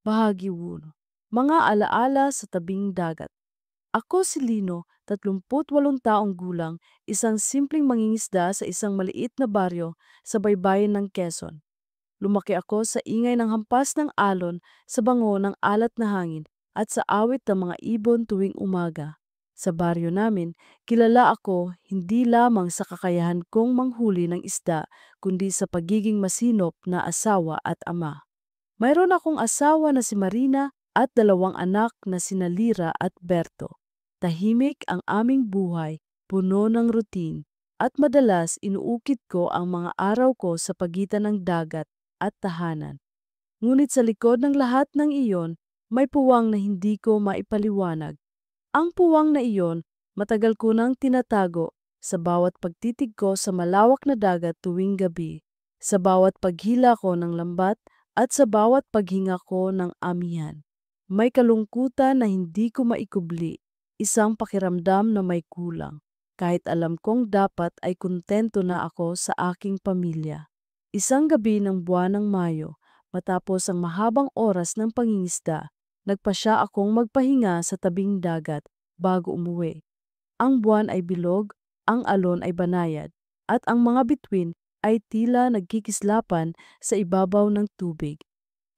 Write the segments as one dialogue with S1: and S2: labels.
S1: Bahagi 1. Mga alaala sa tabing dagat. Ako si Lino, 38 taong gulang, isang simpleng mangingisda sa isang maliit na baryo sa baybayin ng Quezon. Lumaki ako sa ingay ng hampas ng alon, sa bango ng alat na hangin, at sa awit ng mga ibon tuwing umaga. Sa baryo namin, kilala ako hindi lamang sa kakayahan kong manghuli ng isda, kundi sa pagiging masinop na asawa at ama. Mayroon akong asawa na si Marina at 2 anak na sina Lira at Berto. Tahimik ang aming buhay, puno ng routine, at madalas inuukit ko ang mga araw ko sa pagitan ng dagat at tahanan. Ngunit sa likod ng lahat ng iyon, may puwang na hindi ko maipaliwanag. Ang puwang na iyon, matagal ko nang tinatago sa bawat pagtitig ko sa malawak na dagat tuwing gabi, sa bawat paghila ko ng lambat at sa bawat paghinga ko ng amihan. May kalungkutan na hindi ko maikubli, isang pakiramdam na may kulang, kahit alam kong dapat ay kontento na ako sa aking pamilya. Isang gabi ng buwan ng Mayo, matapos ang mahabang oras ng pangingisda, nagpasya akong magpahinga sa tabing dagat bago umuwi. Ang buwan ay bilog, ang alon ay banayad, at ang mga bituin ay tila nagkikislapan sa ibabaw ng tubig.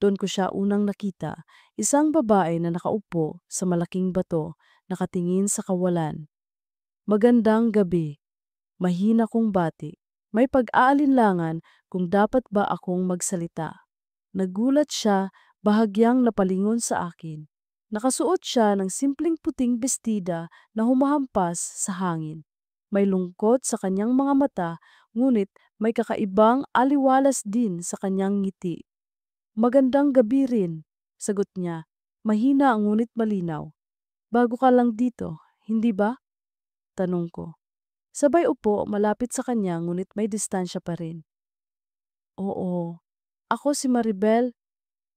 S1: Doon ko siya unang nakita, isang babae na nakaupo sa malaking bato, nakatingin sa kawalan. Magandang gabi, mahina kong bati. May pag-aalinlangan kung dapat ba akong magsalita. Nagulat siya, bahagyang napalingon sa akin. Nakasuot siya ng simpleng puting bestida na humahampas sa hangin. May lungkot sa kanyang mga mata, ngunit may kakaibang aliwalas din sa kanyang ngiti. Magandang gabi rin, sagot niya. Mahina ngunit malinaw. Bago ka lang dito, hindi ba? Tanong ko. Sabay upo malapit sa kanya ngunit may distansya pa rin. Oo, ako si Maribel,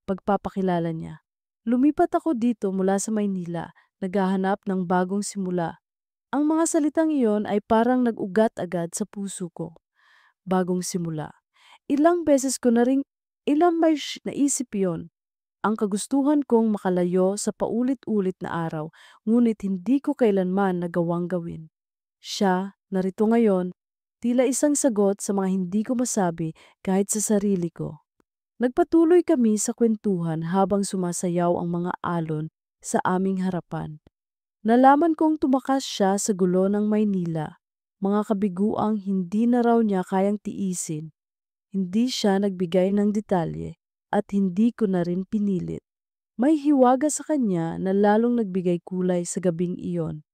S1: pagpapakilala niya. Lumipat ako dito mula sa Maynila, naghahanap ng bagong simula. Ang mga salitang iyon ay parang nag-ugat agad sa puso ko. Bagong simula. Ilang beses ko na rin, ilang may naisip yon. Ang kagustuhan kong makalayo sa paulit-ulit na araw, ngunit hindi ko kailanman nagawang gawin. Siya, narito ngayon, tila isang sagot sa mga hindi ko masabi kahit sa sarili ko. Nagpatuloy kami sa kwentuhan habang sumasayaw ang mga alon sa aming harapan. Nalaman kong tumakas siya sa gulo ng Maynila, mga kabiguang hindi na raw niya kayang tiisin. Hindi siya nagbigay ng detalye at hindi ko na rin pinilit. May hiwaga sa kanya na lalong nagbigay kulay sa gabing iyon.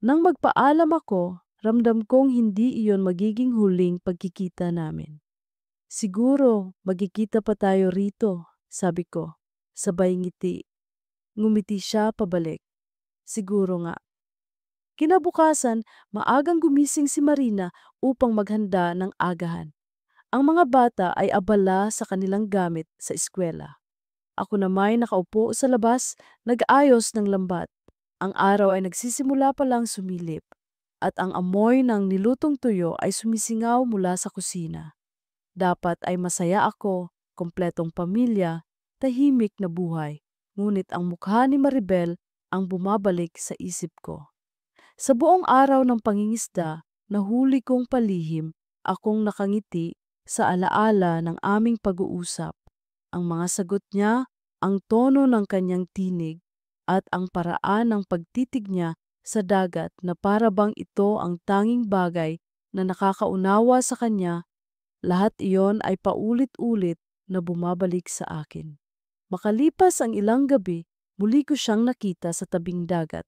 S1: Nang magpaalam ako, ramdam kong hindi iyon magiging huling pagkikita namin. Siguro, magkikita pa tayo rito, sabi ko. Sabay ngiti. Ngumiti siya pabalik. Siguro nga. Kinabukasan, maagang gumising si Marina upang maghanda ng agahan. Ang mga bata ay abala sa kanilang gamit sa eskwela. Ako naman nakaupo sa labas, nag-ayos ng lambat. Ang araw ay nagsisimula pa lang sumilip at ang amoy ng nilutong tuyo ay sumisingaw mula sa kusina. Dapat ay masaya ako, kompletong pamilya, tahimik na buhay. Ngunit ang mukha ni Maribel ang bumabalik sa isip ko. Sa buong araw ng pangingisda, nahuli kong palihim, akong nakangiti sa alaala ng aming pag-uusap. Ang mga sagot niya, ang tono ng kanyang tinig, at ang paraan ng pagtitig niya sa dagat na para bang ito ang tanging bagay na nakakaunawa sa kanya, lahat iyon ay paulit-ulit na bumabalik sa akin. Makalipas ang ilang gabi, muli ko siyang nakita sa tabing dagat.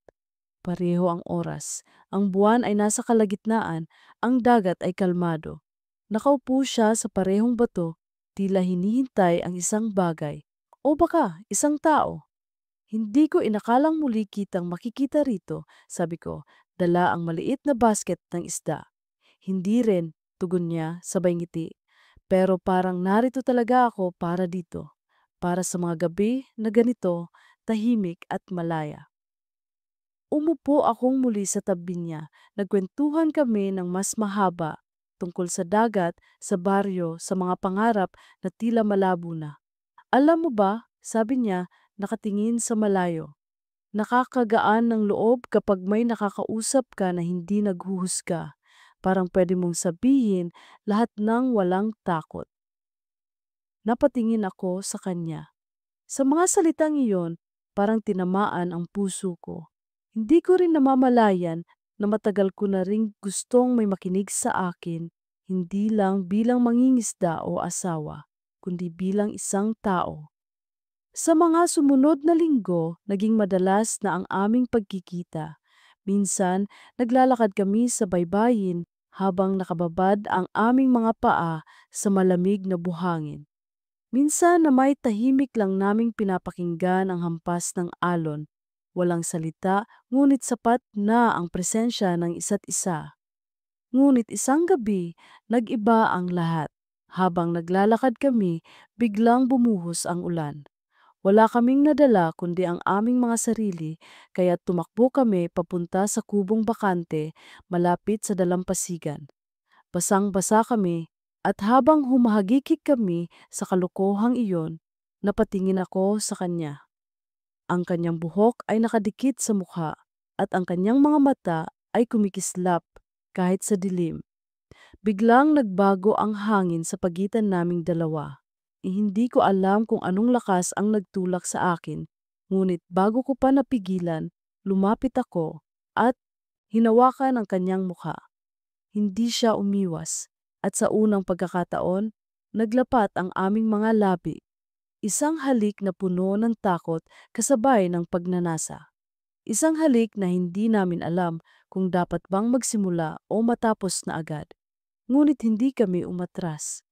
S1: Pareho ang oras. Ang buwan ay nasa kalagitnaan, ang dagat ay kalmado. Nakaupo siya sa parehong bato, tila hinihintay ang isang bagay. O baka, isang tao. Hindi ko inakalang muli kitang makikita rito, sabi ko, dala ang maliit na basket ng isda. Hindi rin, tugon niya, sabay ngiti. Pero parang narito talaga ako para dito. Para sa mga gabi na ganito, tahimik at malaya. Umupo akong muli sa tabi niya. Nagkwentuhan kami ng mas mahaba tungkol sa dagat, sa baryo, sa mga pangarap na tila malabo na. Alam mo ba, sabi niya, nakatingin sa malayo. Nakakagaan ng loob kapag may nakakausap ka na hindi naghuhusga. Parang pwede mong sabihin lahat ng walang takot. Napatingin ako sa kanya. Sa mga salitang iyon, parang tinamaan ang puso ko. Hindi ko rin namamalayan na matagal ko na ring gustong may makinig sa akin, hindi lang bilang mangingisda o asawa, kundi bilang isang tao. Sa mga sumunod na linggo, naging madalas na ang aming pagkikita. Minsan, naglalakad kami sa baybayin habang nakababad ang aming mga paa sa malamig na buhangin. Minsan na may tahimik lang naming pinapakinggan ang hampas ng alon. Walang salita, ngunit sapat na ang presensya ng isa't isa. Ngunit isang gabi, nag-iba ang lahat. Habang naglalakad kami, biglang bumuhos ang ulan. Wala kaming nadala kundi ang aming mga sarili, kaya tumakbo kami papunta sa kubong bakante malapit sa dalampasigan. Basang-basa kami at habang humahagikik kami sa kalokohang iyon, napatingin ako sa kanya. Ang kanyang buhok ay nakadikit sa mukha at ang kanyang mga mata ay kumikislap kahit sa dilim. Biglang nagbago ang hangin sa pagitan naming dalawa. Hindi ko alam kung anong lakas ang nagtulak sa akin, ngunit bago ko pa napigilan, lumapit ako at hinawakan ang kanyang mukha. Hindi siya umiwas, at sa unang pagkakataon, naglapat ang aming mga labi. Isang halik na puno ng takot kasabay ng pagnanasa. Isang halik na hindi namin alam kung dapat bang magsimula o matapos na agad. Ngunit hindi kami umatras.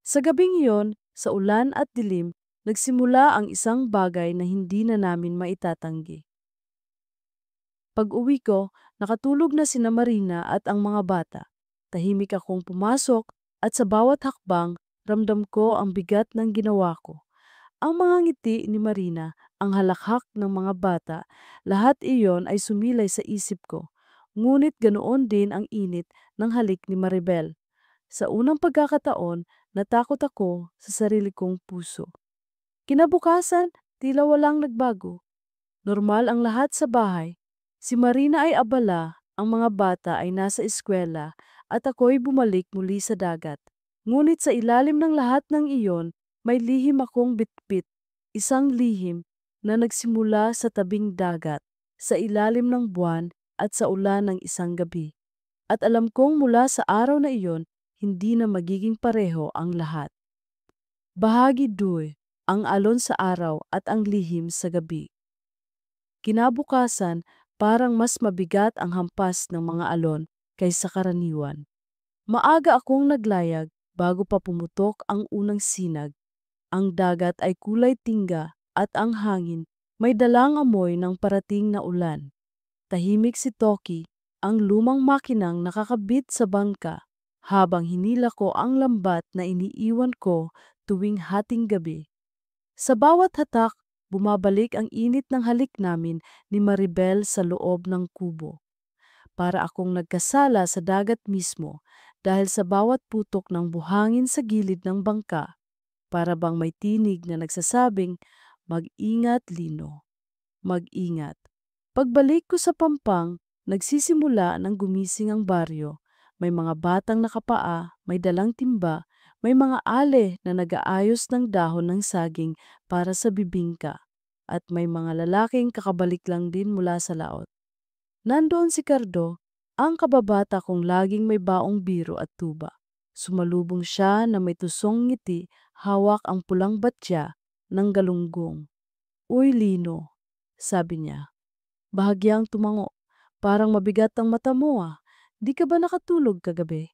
S1: Sa gabing iyon, sa ulan at dilim, nagsimula ang isang bagay na hindi na namin maitatanggi. Pag-uwi ko, nakatulog na sina Marina at ang mga bata. Tahimik akong pumasok at sa bawat hakbang, ramdam ko ang bigat ng ginawa ko. Ang mga ngiti ni Marina, ang halakhak ng mga bata, lahat iyon ay sumilay sa isip ko. Ngunit ganoon din ang init ng halik ni Maribel. Sa unang pagkakataon, natakot ako sa sarili kong puso. Kinabukasan, tila walang nagbago. Normal ang lahat sa bahay. Si Marina ay abala, ang mga bata ay nasa eskwela, at ako'y bumalik muli sa dagat. Ngunit sa ilalim ng lahat ng iyon, may lihim akong bitbit. Isang lihim na nagsimula sa tabing dagat, sa ilalim ng buwan at sa ulan ng isang gabi. At alam kong mula sa araw na iyon, hindi na magiging pareho ang lahat. Bahagi 2, ang alon sa araw at ang lihim sa gabi. Kinabukasan, parang mas mabigat ang hampas ng mga alon kaysa karaniwan. Maaga akong naglayag bago pa pumutok ang unang sinag. Ang dagat ay kulay tingga at ang hangin may dalang amoy ng parating na ulan. Tahimik si Toki, ang lumang makinang nakakabit sa bangka, habang hinila ko ang lambat na iniiwan ko tuwing hating gabi. Sa bawat hatak, bumabalik ang init ng halik namin ni Maribel sa loob ng kubo. Para akong nagkasala sa dagat mismo dahil sa bawat putok ng buhangin sa gilid ng bangka. Para bang may tinig na nagsasabing, "Mag-ingat, Lino. Mag-ingat." Pagbalik ko sa Pampang, nagsisimula ng gumising ang baryo. May mga batang nakapaa, may dalang timba, may mga ale na nag-aayos ng dahon ng saging para sa bibingka, at may mga lalaking kakabalik lang din mula sa laot. Nandoon si Cardo, ang kababata kong laging may baong biro at tuba. Sumalubong siya na may tusong ngiti, hawak ang pulang batya ng galunggong. "Uy, Lino," sabi niya. Bahagyang tumango. "Parang mabigat ang mata mo ah. Di ka ba nakatulog kagabi?"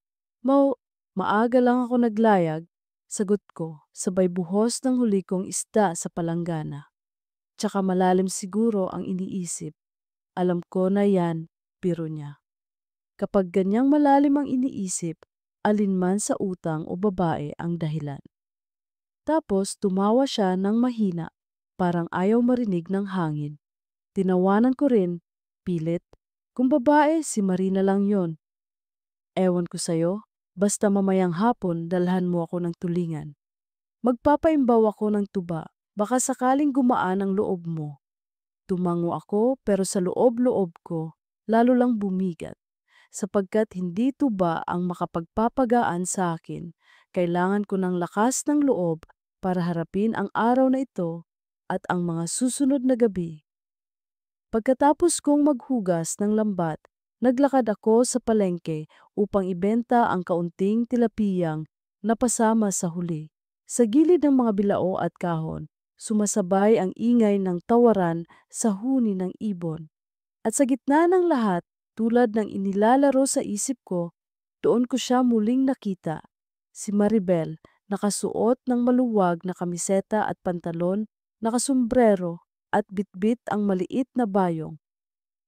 S1: Maaga lang ako naglayag, sagot ko, sabay buhos ng huli kong isda sa palanggana. Tsaka malalim siguro ang iniisip. Alam ko na yan, biro niya. Kapag ganyang malalim ang iniisip, alinman sa utang o babae ang dahilan. Tapos tumawa siya ng mahina, parang ayaw marinig ng hangin. Tinawanan ko rin, pilit. "Kung babae, si Marina lang yon. Ewan ko sa'yo, basta mamayang hapon dalhan mo ako ng tulingan. Magpapaimbaw ako ng tuba, Baka sakaling gumaan ang loob mo. Tumango ako pero sa loob-loob ko, lalo lang bumigat. Sapagkat hindi tuba ang makapagpapagaan sa akin, kailangan ko ng lakas ng loob para harapin ang araw na ito at ang mga susunod na gabi. Pagkatapos kong maghugas ng lambat, naglakad ako sa palengke upang ibenta ang kaunting tilapiyang napasama sa huli. Sa gilid ng mga bilao at kahon, sumasabay ang ingay ng tawaran sa huni ng ibon. At sa gitna ng lahat, tulad ng inilalaro sa isip ko, doon ko siya muling nakita. Si Maribel, nakasuot ng maluwag na kamiseta at pantalon, nakasombrero at bitbit ang maliit na bayong.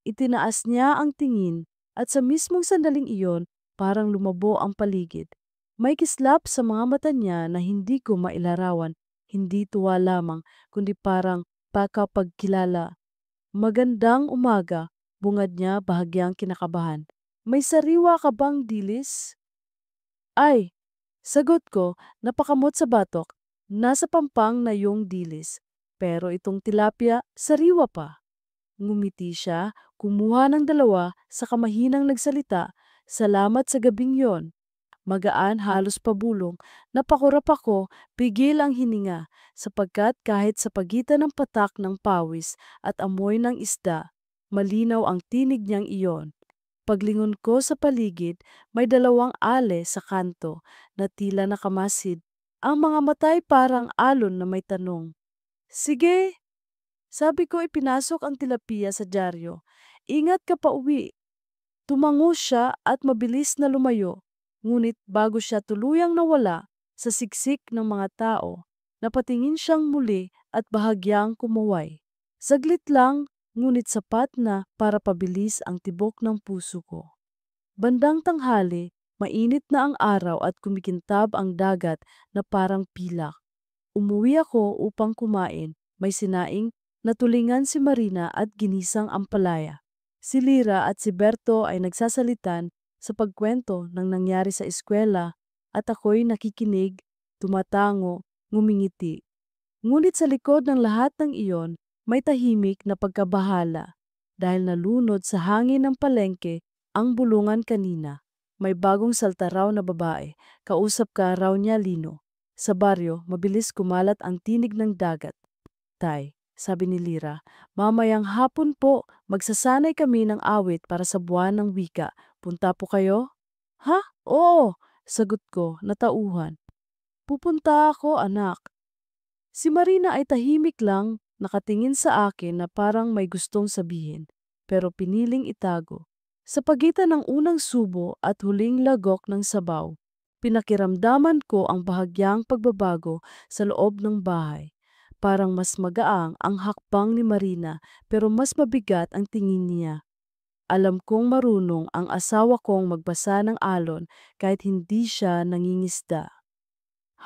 S1: Itinaas niya ang tingin at sa mismong sandaling iyon parang lumabo ang paligid. May kislap sa mga mata niya na hindi ko mailarawan, hindi tuwa lamang kundi parang pakapagkilala. Magandang umaga, bungad niya bahagyang kinakabahan. May sariwa ka bang dilis? Ay, sagot ko, napakamot sa batok. Nasa pampang na yung dilis. Pero itong tilapia, sariwa pa. Ngumiti siya, kumuha ng dalawa, sa kamahinang nagsalita, salamat sa gabing yon. Magaan halos pabulong, napakurap ako, pigil ang hininga, sapagkat kahit sa pagitan ng patak ng pawis at amoy ng isda, malinaw ang tinig niyang iyon. Paglingon ko sa paligid, may dalawang ale sa kanto na tila nakamasid. Ang mga matay parang alon na may tanong. Sige, sabi ko ipinasok ang tilapia sa dyaryo. Ingat ka pa uwi. Tumango siya at mabilis na lumayo. Ngunit bago siya tuluyang nawala sa siksik ng mga tao, napatingin siyang muli at bahagyang kumuway. Saglit lang, ngunit sapat na para pabilis ang tibok ng puso ko. Bandang tanghali, mainit na ang araw at kumikintab ang dagat na parang pilak. Umuwi ako upang kumain, may sinaing natulingan si Marina at ginisang ampalaya. Si Lira at si Berto ay nagsasalitan sa pagkwento ng nangyari sa eskwela at ako'y nakikinig, tumatango, ngumingiti. Ngunit sa likod ng lahat ng iyon, may tahimik na pagkabahala dahil nalunod sa hangin ng palengke ang bulungan kanina. May bagong salta raw na babae, kausap ka raw niya Lino. Sa baryo, mabilis kumalat ang tinig ng dagat. Tay, sabi ni Lira, mamayang hapon po, magsasanay kami ng awit para sa buwan ng wika. Punta po kayo? Ha? Oo, sagot ko, natauhan. Pupunta ako, anak. Si Marina ay tahimik lang, nakatingin sa akin na parang may gustong sabihin, pero piniling itago. Sa pagitan ng unang subo at huling lagok ng sabaw, pinakiramdaman ko ang bahagyang pagbabago sa loob ng bahay. Parang mas magaang ang hakbang ni Marina pero mas mabigat ang tingin niya. Alam kong marunong ang asawa kong magbasa ng alon kahit hindi siya nangingisda.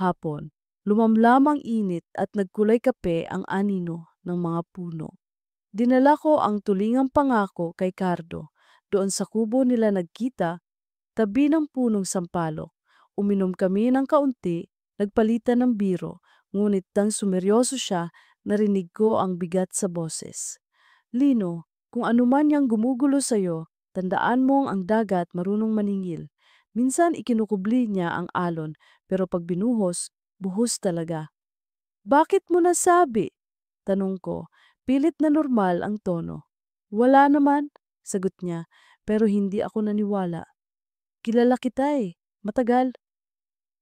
S1: Hapon, lumamlam ang init at nagkulay kape ang anino ng mga puno. Dinala ko ang tulingang pangako kay Cardo. Doon sa kubo nila nagkita, tabi ng punong sampalok. Uminom kami ng kaunti, nagpalitan ng biro, ngunit nang sumeryoso siya, narinig ko ang bigat sa boses. Lino, kung anuman yang gumugulo sa'yo, tandaan mong ang dagat marunong maningil. Minsan ikinukubli niya ang alon, pero pag binuhos, buhos talaga. Bakit mo nasabi? Tanong ko, pilit na normal ang tono. Wala naman, sagot niya, pero hindi ako naniwala. Kilala kita eh, matagal.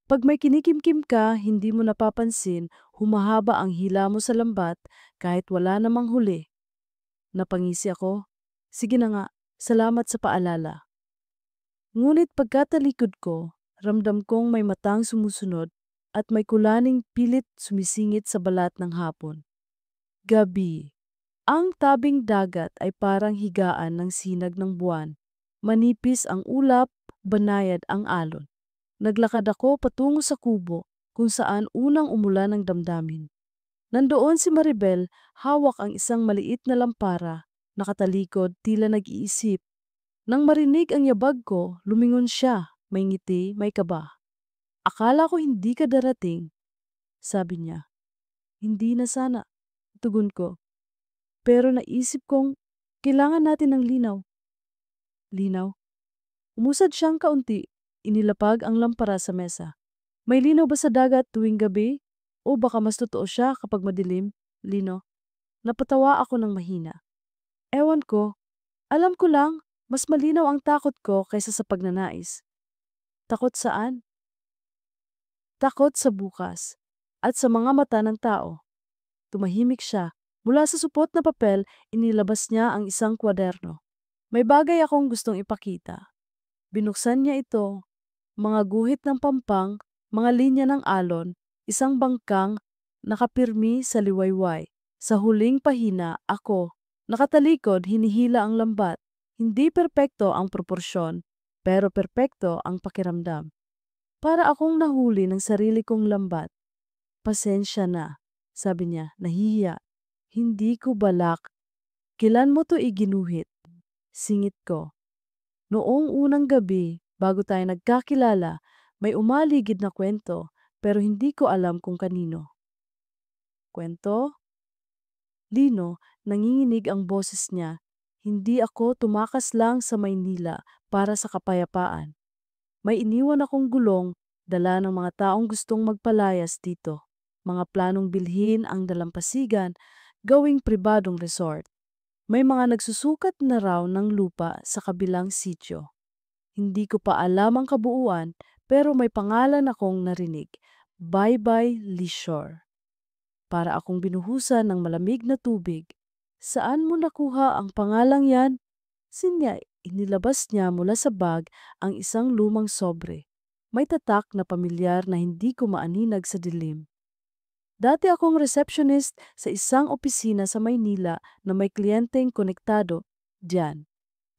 S1: Pag may kinikimkim ka, hindi mo napapansin, humahaba ang hila mo sa lambat kahit wala namang huli. Napangisi ako. Sige na nga, salamat sa paalala. Ngunit pagkatalikod ko, ramdam kong may matang sumusunod at may kulaning pilit sumisingit sa balat ng hapon. Gabi. Ang tabing dagat ay parang higaan ng sinag ng buwan. Manipis ang ulap, banayad ang alon. Naglakad ako patungo sa kubo kung saan unang umulan ng damdamin. Nandoon si Maribel, hawak ang isang maliit na lampara, nakatalikod tila nag-iisip. Nang marinig ang yabag ko, lumingon siya, may ngiti, may kaba. Akala ko hindi ka darating, sabi niya. Hindi na sana, tugon ko. Pero naisip kong, kailangan natin ng linaw. Linaw? Umusad siyang kaunti, inilapag ang lampara sa mesa. May linaw ba sa dagat tuwing gabi? O baka mas totoo siya kapag madilim? Lino? Napatawa ako ng mahina. Ewan ko, alam ko lang, mas malinaw ang takot ko kaysa sa pagnanais. Takot saan? Takot sa bukas. At sa mga mata ng tao. Tumahimik siya. Mula sa supot na papel, inilabas niya ang isang kwaderno. May bagay akong gustong ipakita. Binuksan niya ito, mga guhit ng pampang, mga linya ng alon, isang bangkang nakapirmi sa liwayway. Sa huling pahina, ako, nakatalikod, hinihila ang lambat. Hindi perpekto ang proporsyon, pero perpekto ang pakiramdam. Para akong nahuli ng sarili kong lambat. Pasensya na, sabi niya, nahihiya. Hindi ko balak. Kailan mo to iginuhit? Singit ko. Noong unang gabi, bago tayo nagkakilala, may umaligid na kwento, pero hindi ko alam kung kanino. Kwento? Lino, nanginginig ang boses niya. Hindi ako tumakas lang sa Maynila para sa kapayapaan. May iniwan akong gulong, dala ng mga taong gustong magpalayas dito. Mga planong bilhin ang dalampasigan, gawing pribadong resort. May mga nagsusukat na raw ng lupa sa kabilang sityo. Hindi ko pa alam ang kabuuan, pero may pangalan akong narinig. Bye-bye Leisure. Para akong binuhusan ng malamig na tubig. Saan mo nakuha ang pangalang yan? Sinya, inilabas niya mula sa bag ang isang lumang sobre. May tatak na pamilyar na hindi ko maaninag sa dilim. Dati akong receptionist sa isang opisina sa Maynila na may kliyenteng konektado. Diyan.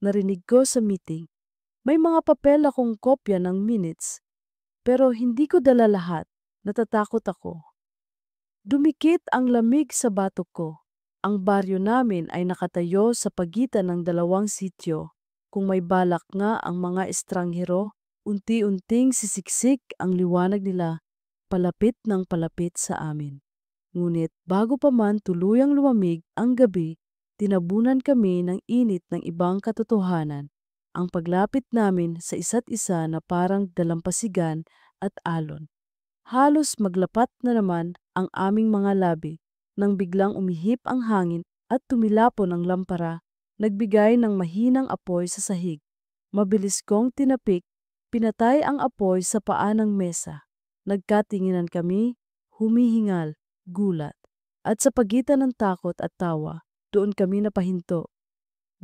S1: Narinig ko sa meeting. May mga papel akong kopya ng minutes. Pero hindi ko dala lahat. Natatakot ako. Dumikit ang lamig sa batok ko. Ang baryo namin ay nakatayo sa pagitan ng dalawang sityo. Kung may balak nga ang mga estranghero, unti-unting sisiksik ang liwanag nila, palapit ng palapit sa amin. Ngunit bago pa man tuluyang lumamig ang gabi, tinabunan kami ng init ng ibang katotohanan. Ang paglapit namin sa isa't isa na parang dalampasigan at alon. Halos maglapat na naman ang aming mga labi nang biglang umihip ang hangin at tumilapon ang lampara, nagbigay ng mahinang apoy sa sahig. Mabilis kong tinapik, pinatay ang apoy sa paa ng mesa. Nagkatinginan kami, humihingal, gulat. At sa pagitan ng takot at tawa, doon kami napahinto.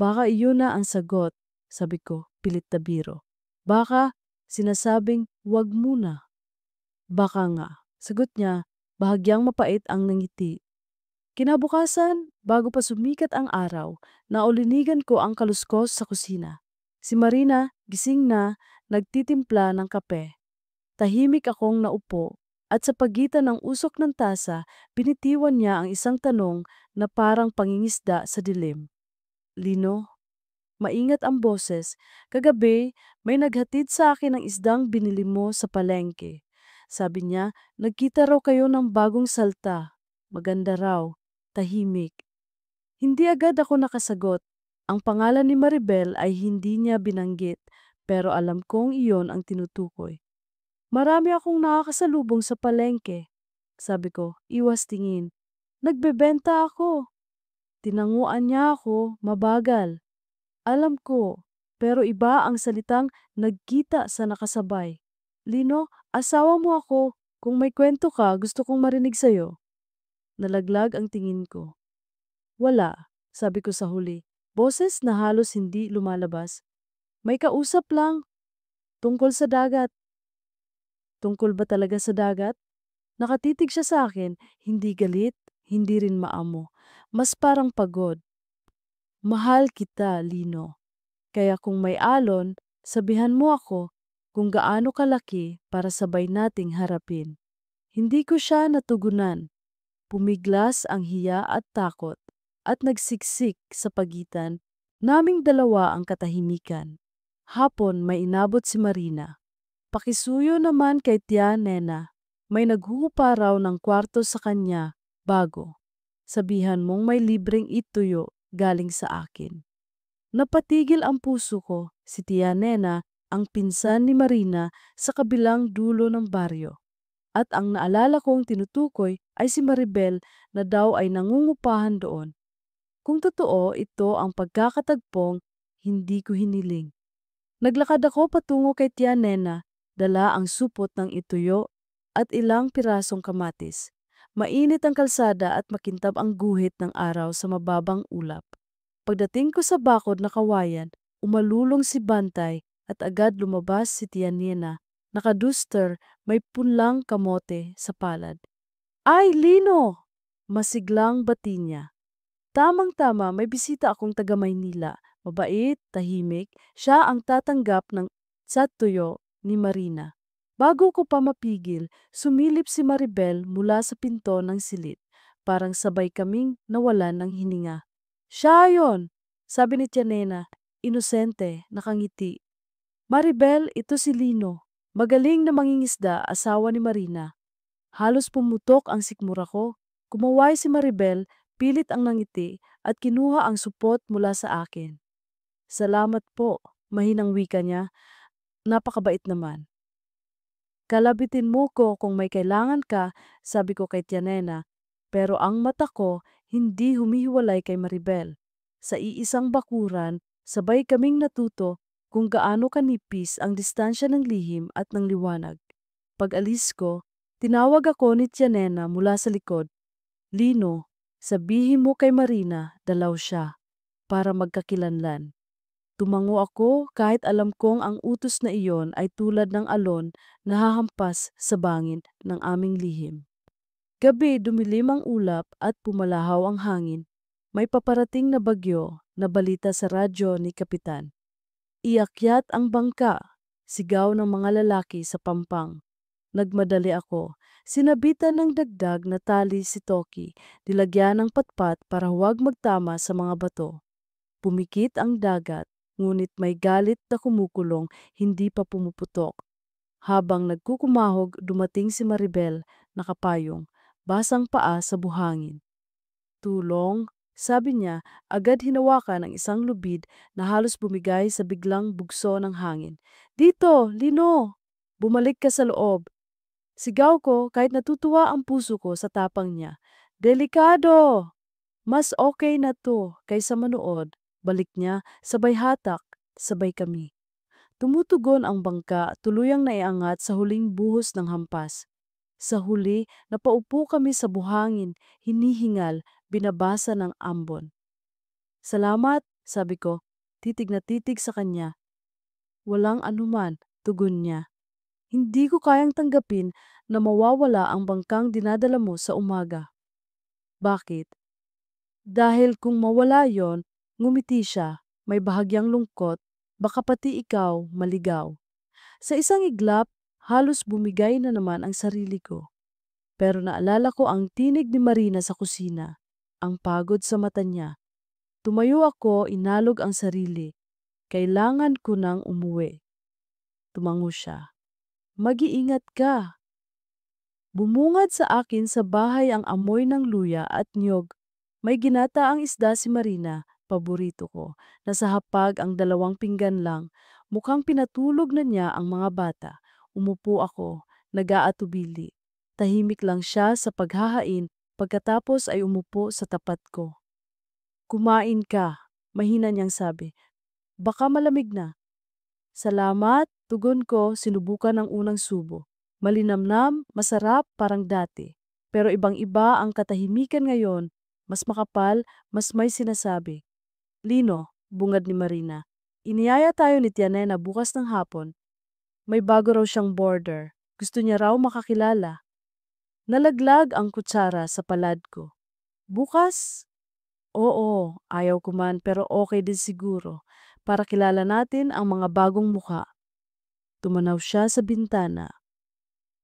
S1: Baka iyon na ang sagot, sabi ko, pilit na biro. Baka, sinasabing, wag muna. Baka nga, sagot niya, bahagyang mapait ang nangiti. Kinabukasan, bago pa sumikat ang araw, naulinigan ko ang kaluskos sa kusina. Si Marina, gising na, nagtitimpla ng kape. Tahimik akong naupo, at sa pagitan ng usok ng tasa, binitiwan niya ang isang tanong na parang pangingisda sa dilim. Lino, maingat ang boses, kagabi may naghatid sa akin ng isdang binili mo sa palengke. Sabi niya, nagkita raw kayo ng bagong salta. Maganda raw, tahimik. Hindi agad ako nakasagot. Ang pangalan ni Maribel ay hindi niya binanggit, pero alam kong iyon ang tinutukoy. Marami akong nakakasalubong sa palengke. Sabi ko, iwas tingin. Nagbebenta ako. Tinanguan niya ako, mabagal. Alam ko, pero iba ang salitang nagkita sa nakasabay. Lino, asawa mo ako. Kung may kwento ka, gusto kong marinig sa'yo. Nalaglag ang tingin ko. Wala, sabi ko sa huli. Boses na halos hindi lumalabas. May kausap lang. Tungkol sa dagat. Tungkol ba talaga sa dagat? Nakatitig siya sa akin, hindi galit, hindi rin maamo. Mas parang pagod. Mahal kita, Lino. Kaya kung may alon, sabihan mo ako kung gaano kalaki para sabay nating harapin. Hindi ko siya natugunan. Pumiglas ang hiya at takot at nagsiksik sa pagitan. Naming dalawa ang katahimikan. Hapon may inabot si Marina. Pakisuyo naman kay Tia Nena. May naghuhupa raw ng kwarto sa kanya bago. Sabihan mong may libreng ituyo galing sa akin. Napatigil ang puso ko, si Tia Nena, ang pinsan ni Marina sa kabilang dulo ng baryo. At ang naalala kong tinutukoy ay si Maribel na daw ay nangungupahan doon. Kung totoo, ito ang pagkakatagpong hindi ko hiniling. Naglakad ako patungo kay Tia Nena, dala ang supot ng ituyo at ilang pirasong kamatis. Mainit ang kalsada at makintab ang guhit ng araw sa mababang ulap. Pagdating ko sa bakod na kawayan, umalulong si Bantay at agad lumabas si Tia Nena. Nakaduster, may punlang kamote sa palad. Ay, Lino! Masiglang bati niya. Tamang-tama, may bisita akong taga Maynila. Mabait, tahimik, siya ang tatanggap ng tuyo ni Marina. Bago ko pa mapigil, sumilip si Maribel mula sa pinto ng silid. Parang sabay kaming nawalan ng hininga. Siya yon, sabi ni Tianena, inosente, nakangiti. Maribel, ito si Lino. Magaling na mangingisda, asawa ni Marina. Halos pumutok ang sikmura ko. Kumaway si Maribel, pilit ang nangiti at kinuha ang supot mula sa akin. Salamat po, mahinang wika niya. Napakabait naman. Kalabitin mo ko kung may kailangan ka, sabi ko kay Tianena. Pero ang mata ko hindi humihiwalay kay Maribel. Sa iisang bakuran, sabay kaming natuto kung gaano kanipis ang distansya ng lihim at ng liwanag. Pag-alis ko, tinawag ako ni Tianena mula sa likod. Lino, sabihin mo kay Marina, dalaw siya, para magkakilanlan. Tumango ako kahit alam kong ang utos na iyon ay tulad ng alon na hahampas sa bangin ng aming lihim. Gabi dumilim ang ulap at pumalahaw ang hangin. May paparating na bagyo na balita sa radyo ni Kapitan. Iakyat ang bangka, sigaw ng mga lalaki sa pampang. Nagmadali ako. Sinabitan ng dagdag na tali si Toki, nilagyan ng patpat para huwag magtama sa mga bato. Pumikit ang dagat, ngunit may galit na kumukulong, hindi pa pumuputok. Habang nagkukumahog, dumating si Maribel, nakapayong, basang paa sa buhangin. Tulong, sabi niya, agad hinawakan ang isang lubid na halos bumigay sa biglang bugso ng hangin. Dito, Lino! Bumalik ka sa loob. Sigaw ko kahit natutuwa ang puso ko sa tapang niya. Delikado! Mas okay na to kaysa manood. Balik niya, sabay hatak, sabay kami. Tumutugon ang bangka, tuluyang naiangat sa huling buhos ng hampas. Sa huli, napaupo kami sa buhangin, hinihingal, binabasa ng ambon. Salamat, sabi ko, titig na titig sa kanya. Walang anuman, tugon niya. Hindi ko kayang tanggapin na mawawala ang bangkang dinadala mo sa umaga. Bakit? Dahil kung mawala yon, ngumiti siya, may bahagyang lungkot, baka pati ikaw maligaw. Sa isang iglap, halos bumigay na naman ang sarili ko. Pero naalala ko ang tinig ni Marina sa kusina, ang pagod sa mata niya. Tumayo ako, inalog ang sarili. Kailangan ko nang umuwi. Tumango siya. Mag-iingat ka. Bumungad sa akin sa bahay ang amoy ng luya at niyog. May ginataang isda si Marina, paborito ko. Nasa hapag ang 2 pinggan lang. Mukhang pinatulog na niya ang mga bata. Umupo ako, nag-aatubili. Tahimik lang siya sa paghahain, pagkatapos ay umupo sa tapat ko. Kumain ka, mahina niyang sabi. Baka malamig na. Salamat, tugon ko, sinubukan ang unang subo. Malinamnam, masarap, parang dati. Pero ibang-iba ang katahimikan ngayon, mas makapal, mas may sinasabi. Lino, bungad ni Marina. Iniyaya tayo ni Tianena bukas ng hapon. May bago raw siyang border. Gusto niya raw makakilala. Nalaglag ang kutsara sa palad ko. Bukas? Oo, ayaw ko man pero okay din siguro. Para kilala natin ang mga bagong mukha. Tumanaw siya sa bintana.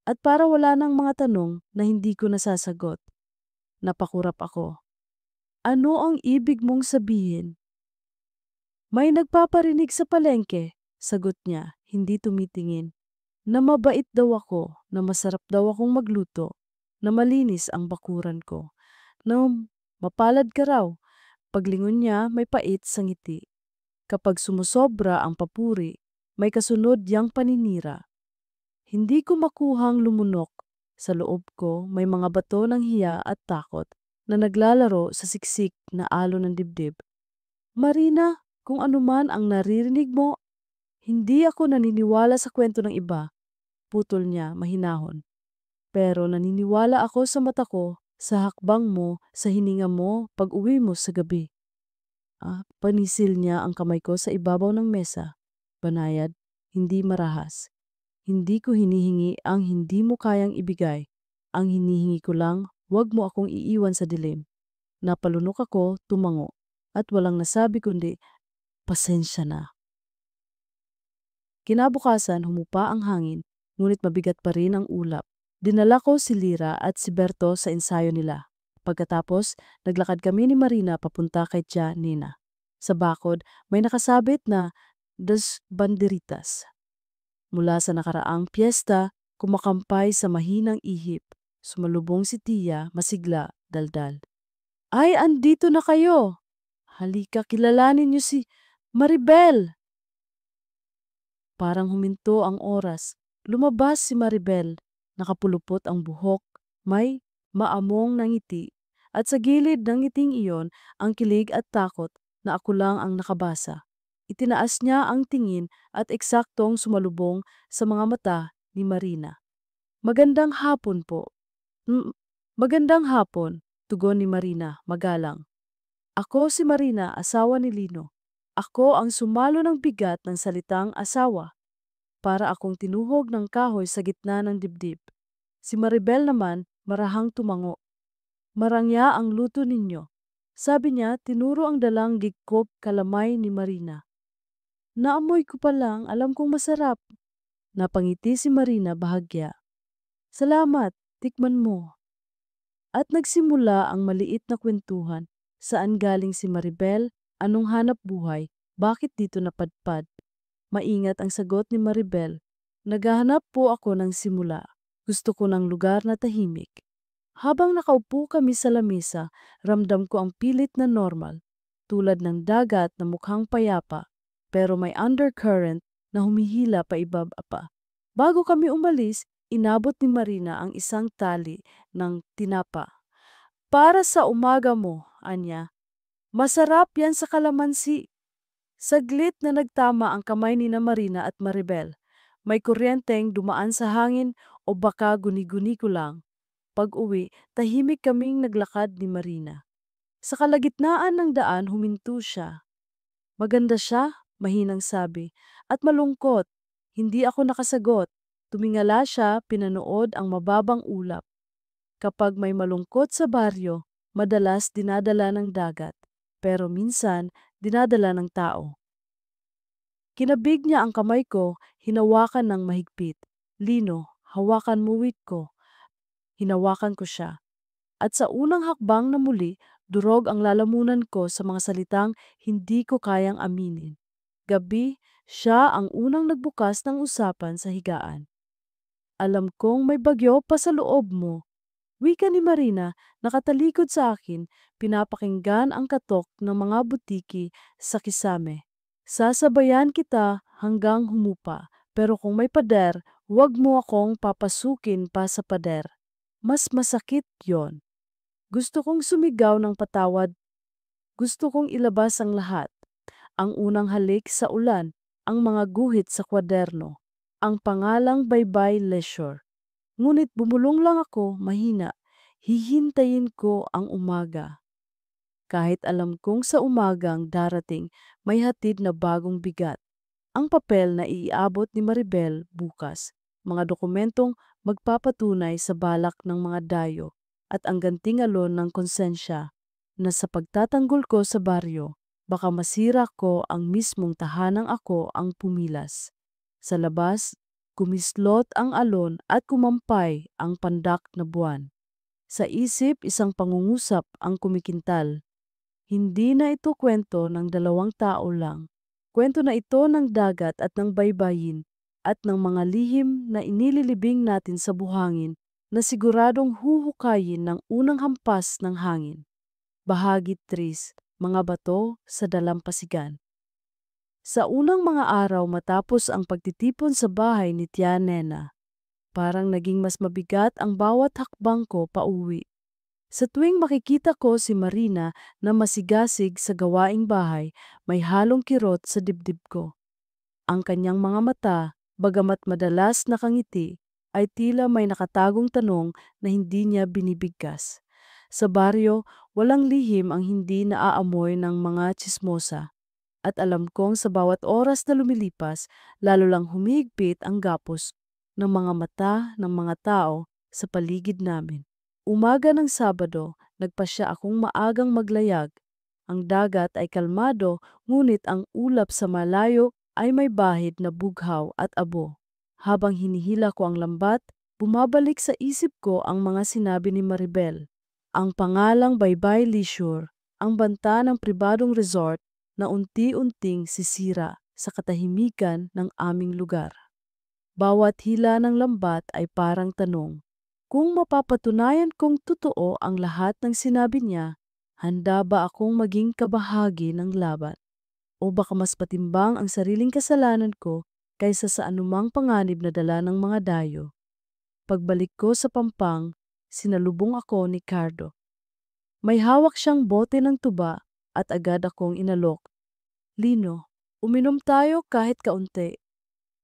S1: At para wala ng mga tanong na hindi ko nasasagot. Napakurap ako. Ano ang ibig mong sabihin? May nagpaparinig sa palengke, sagot niya, hindi tumitingin. Na mabait daw ako, na masarap daw akong magluto, na malinis ang bakuran ko. No, mapalad ka raw. Paglingon niya, may pait sa ngiti. Kapag sumusobra ang papuri, may kasunod yang paninira. Hindi ko makuhang lumunok. Sa loob ko, may mga bato ng hiya at takot na naglalaro sa siksik na alon ng dibdib. Marina, kung anuman ang naririnig mo, hindi ako naniniwala sa kwento ng iba, putol niya mahinahon. Pero naniniwala ako sa mata ko, sa hakbang mo, sa hininga mo, pag uwi mo sa gabi. Panisil niya ang kamay ko sa ibabaw ng mesa. Banayad, hindi marahas. Hindi ko hinihingi ang hindi mo kayang ibigay. Ang hinihingi ko lang, huwag mo akong iiwan sa dilim. Napalunok ako, tumango, at walang nasabi kundi, pasensya na. Kinabukasan humupa ang hangin, ngunit mabigat pa rin ang ulap. Dinala ko si Lira at si Berto sa ensayo nila. Pagkatapos, naglakad kami ni Marina papunta kay Tia Nina. Sa bakod, may nakasabit na Dos Banderitas. Mula sa nakaraang piyesta, kumakampay sa mahinang ihip. Sumalubong si Tia, masigla, daldal. Ay, andito na kayo! Halika, kilalanin niyo si Maribel! Parang huminto ang oras. Lumabas si Maribel. Nakapulupot ang buhok, may maamong na ngiti. At sa gilid ng ngiting iyon, ang kilig at takot na ako lang ang nakabasa. Itinaas niya ang tingin at eksaktong sumalubong sa mga mata ni Marina. Magandang hapon po. "Mm, Magandang hapon," tugon ni Marina, magalang. Ako si Marina, asawa ni Lino. Ako ang sumalo ng bigat ng salitang asawa. Para akong tinuhog ng kahoy sa gitna ng dibdib. Si Maribel naman, marahang tumango. Marangya ang luto ninyo. Sabi niya, tinuro ang dalang gigkop kalamay ni Marina. Naamoy ko pa lang, alam kong masarap. Napangiti si Marina bahagya. Salamat, tikman mo. At nagsimula ang maliit na kwentuhan. Saan galing si Maribel? Anong hanap buhay? Bakit dito napadpad? Maingat ang sagot ni Maribel. Naghahanap po ako ng simula. Gusto ko ng lugar na tahimik. Habang nakaupo kami sa lamesa, ramdam ko ang pilit na normal, tulad ng dagat na mukhang payapa, pero may undercurrent na humihila pa ibaba pa. Bago kami umalis, inabot ni Marina ang isang tali ng tinapa. Para sa umaga mo, anya. Masarap yan sa kalamansi. Saglit na nagtama ang kamay ni na Marina at Maribel. May kuryenteng dumaan sa hangin o baka guni-guni ko lang. Pag-uwi, tahimik kaming naglakad ni Marina. Sa kalagitnaan ng daan huminto siya. Maganda siya, mahinang sabi, at malungkot. Hindi ako nakasagot. Tumingala siya, pinanood ang mababang ulap. Kapag may malungkot sa baryo, madalas dinadala ng dagat. Pero minsan, dinadala ng tao. Kinabig niya ang kamay ko, hinawakan ng mahigpit. Lino, hawakan mo wit ko. Hinawakan ko siya. At sa unang hakbang na muli, durog ang lalamunan ko sa mga salitang hindi ko kayang aminin. Gabi, siya ang unang nagbukas ng usapan sa higaan. Alam kong may bagyo pa sa loob mo. Wika ni Marina, nakatalikod sa akin, pinapakinggan ang katok ng mga butiki sa kisame. Sasabayan kita hanggang humupa, pero kung may pader, huwag mo akong papasukin pa sa pader. Mas masakit yon. Gusto kong sumigaw ng patawad. Gusto kong ilabas ang lahat. Ang unang halik sa ulan, ang mga guhit sa kwaderno, ang pangalang Baybay Leisure. Ngunit bumulong lang ako, mahina. Hihintayin ko ang umaga. Kahit alam kong sa umagang darating, may hatid na bagong bigat. Ang papel na iabot ni Maribel bukas, mga dokumentong magpapatunay sa balak ng mga dayo at ang ganting alon ng konsensya na sa pagtatanggol ko sa baryo, baka masira ko ang mismong tahanang ako ang pumilas. Sa labas, kumislot ang alon at kumampay ang pandak na buwan. Sa isip, isang pangungusap ang kumikintal. Hindi na ito kwento ng dalawang tao lang. Kwento na ito ng dagat at ng baybayin at ng mga lihim na inililibing natin sa buhangin na siguradong huhukayin ng unang hampas ng hangin. Bahagi 3, mga bato sa dalampasigan. Sa unang mga araw matapos ang pagtitipon sa bahay ni Tia Nena, parang naging mas mabigat ang bawat hakbang ko pauwi. Sa tuwing makikita ko si Marina na masigasig sa gawaing bahay, may halong kirot sa dibdib ko. Ang kanyang mga mata, bagamat madalas nakangiti, ay tila may nakatagong tanong na hindi niya binibigkas. Sa baryo, walang lihim ang hindi naaamoy ng mga tsismosa. At alam kong sa bawat oras na lumilipas, lalo lang humigpit ang gapos ng mga mata ng mga tao sa paligid namin. Umaga ng Sabado, nagpasya akong maagang maglayag. Ang dagat ay kalmado, ngunit ang ulap sa malayo ay may bahid na bughaw at abo. Habang hinihila ko ang lambat, bumabalik sa isip ko ang mga sinabi ni Maribel. Ang pangalang Baybay Leisure, ang banta ng pribadong resort na unti-unting sisira sa katahimikan ng aming lugar. Bawat hila ng lambat ay parang tanong. Kung mapapatunayan kong totoo ang lahat ng sinabi niya, handa ba akong maging kabahagi ng laban? O baka mas patimbang ang sariling kasalanan ko kaysa sa anumang panganib na dala ng mga dayo? Pagbalik ko sa Pampang, sinalubong ako ni Cardo. May hawak siyang bote ng tuba at agad akong inalok. Lino, uminom tayo kahit kaunti.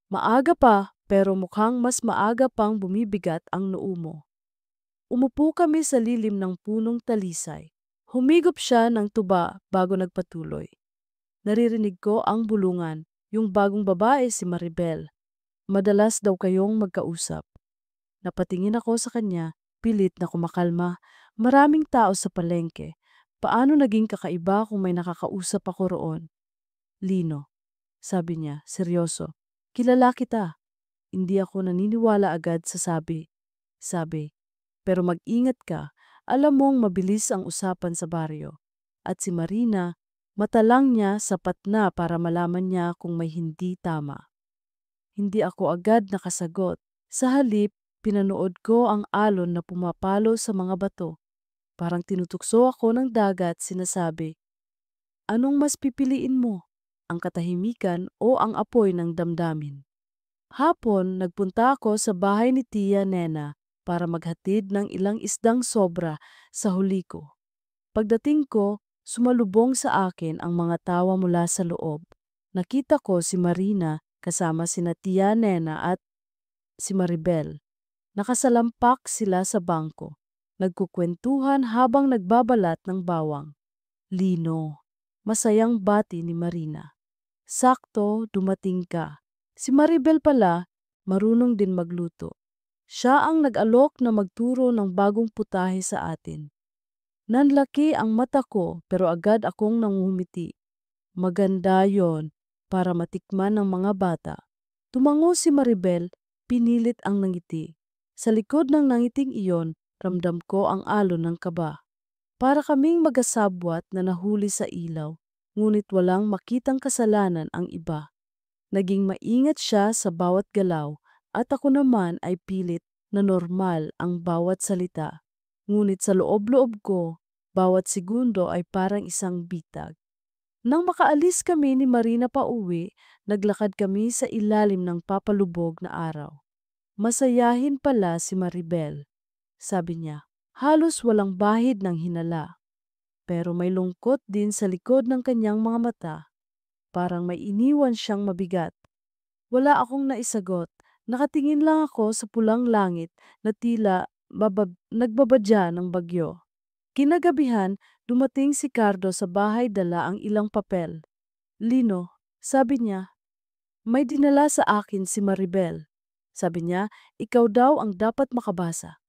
S1: Maaga pa, pero mukhang mas maaga pang bumibigat ang noo mo. Umupo kami sa lilim ng punong talisay. Humigop siya ng tuba bago nagpatuloy. Naririnig ko ang bulungan, yung bagong babae si Maribel. Madalas daw kayong magkausap. Napatingin ako sa kanya, pilit na kumakalma. Maraming tao sa palengke. Paano naging kakaiba kung may nakakausap ako roon? Lino, sabi niya, seryoso. Kilala kita. Hindi ako naniniwala agad sa sabi. Pero mag-ingat ka, alam mong mabilis ang usapan sa baryo. At si Marina, mata lang niya sapat na para malaman niya kung may hindi tama. Hindi ako agad nakasagot. Sa halip, pinanood ko ang alon na pumapalo sa mga bato. Parang tinutukso ako ng dagat, sinasabi, anong mas pipiliin mo? Ang katahimikan o ang apoy ng damdamin? Hapon, nagpunta ako sa bahay ni Tia Nena para maghatid ng ilang isdang sobra sa huli ko. Pagdating ko, sumalubong sa akin ang mga tawa mula sa loob. Nakita ko si Marina kasama sina Tia Nena at si Maribel. Nakasalampak sila sa bangko. Nagkukwentuhan habang nagbabalat ng bawang. Lino, masayang bati ni Marina. Sakto, dumating ka. Si Maribel pala, marunong din magluto. Siya ang nag-alok na magturo ng bagong putahe sa atin. Nanlaki ang mata ko pero agad akong nangumiti. Maganda yon para matikman ng mga bata. Tumango si Maribel, pinilit ang nangiti. Sa likod ng nangiting iyon, ramdam ko ang alon ng kaba. Para kaming mag-asabwat na nahuli sa ilaw, ngunit walang makitang kasalanan ang iba. Naging maingat siya sa bawat galaw at ako naman ay pilit na normal ang bawat salita. Ngunit sa loob-loob ko, bawat segundo ay parang isang bitag. Nang makaalis kami ni Marina pa uwi, naglakad kami sa ilalim ng papalubog na araw. Masayahin pala si Maribel, sabi niya. Halos walang bahid ng hinala. Pero may lungkot din sa likod ng kanyang mga mata. Parang may iniwan siyang mabigat. Wala akong naisagot. Nakatingin lang ako sa pulang langit na tila nagbabadya ng bagyo. Kinagabihan, dumating si Cardo sa bahay, dala ang ilang papel. Lino, sabi niya, may dinala sa akin si Maribel. Sabi niya, ikaw daw ang dapat makabasa.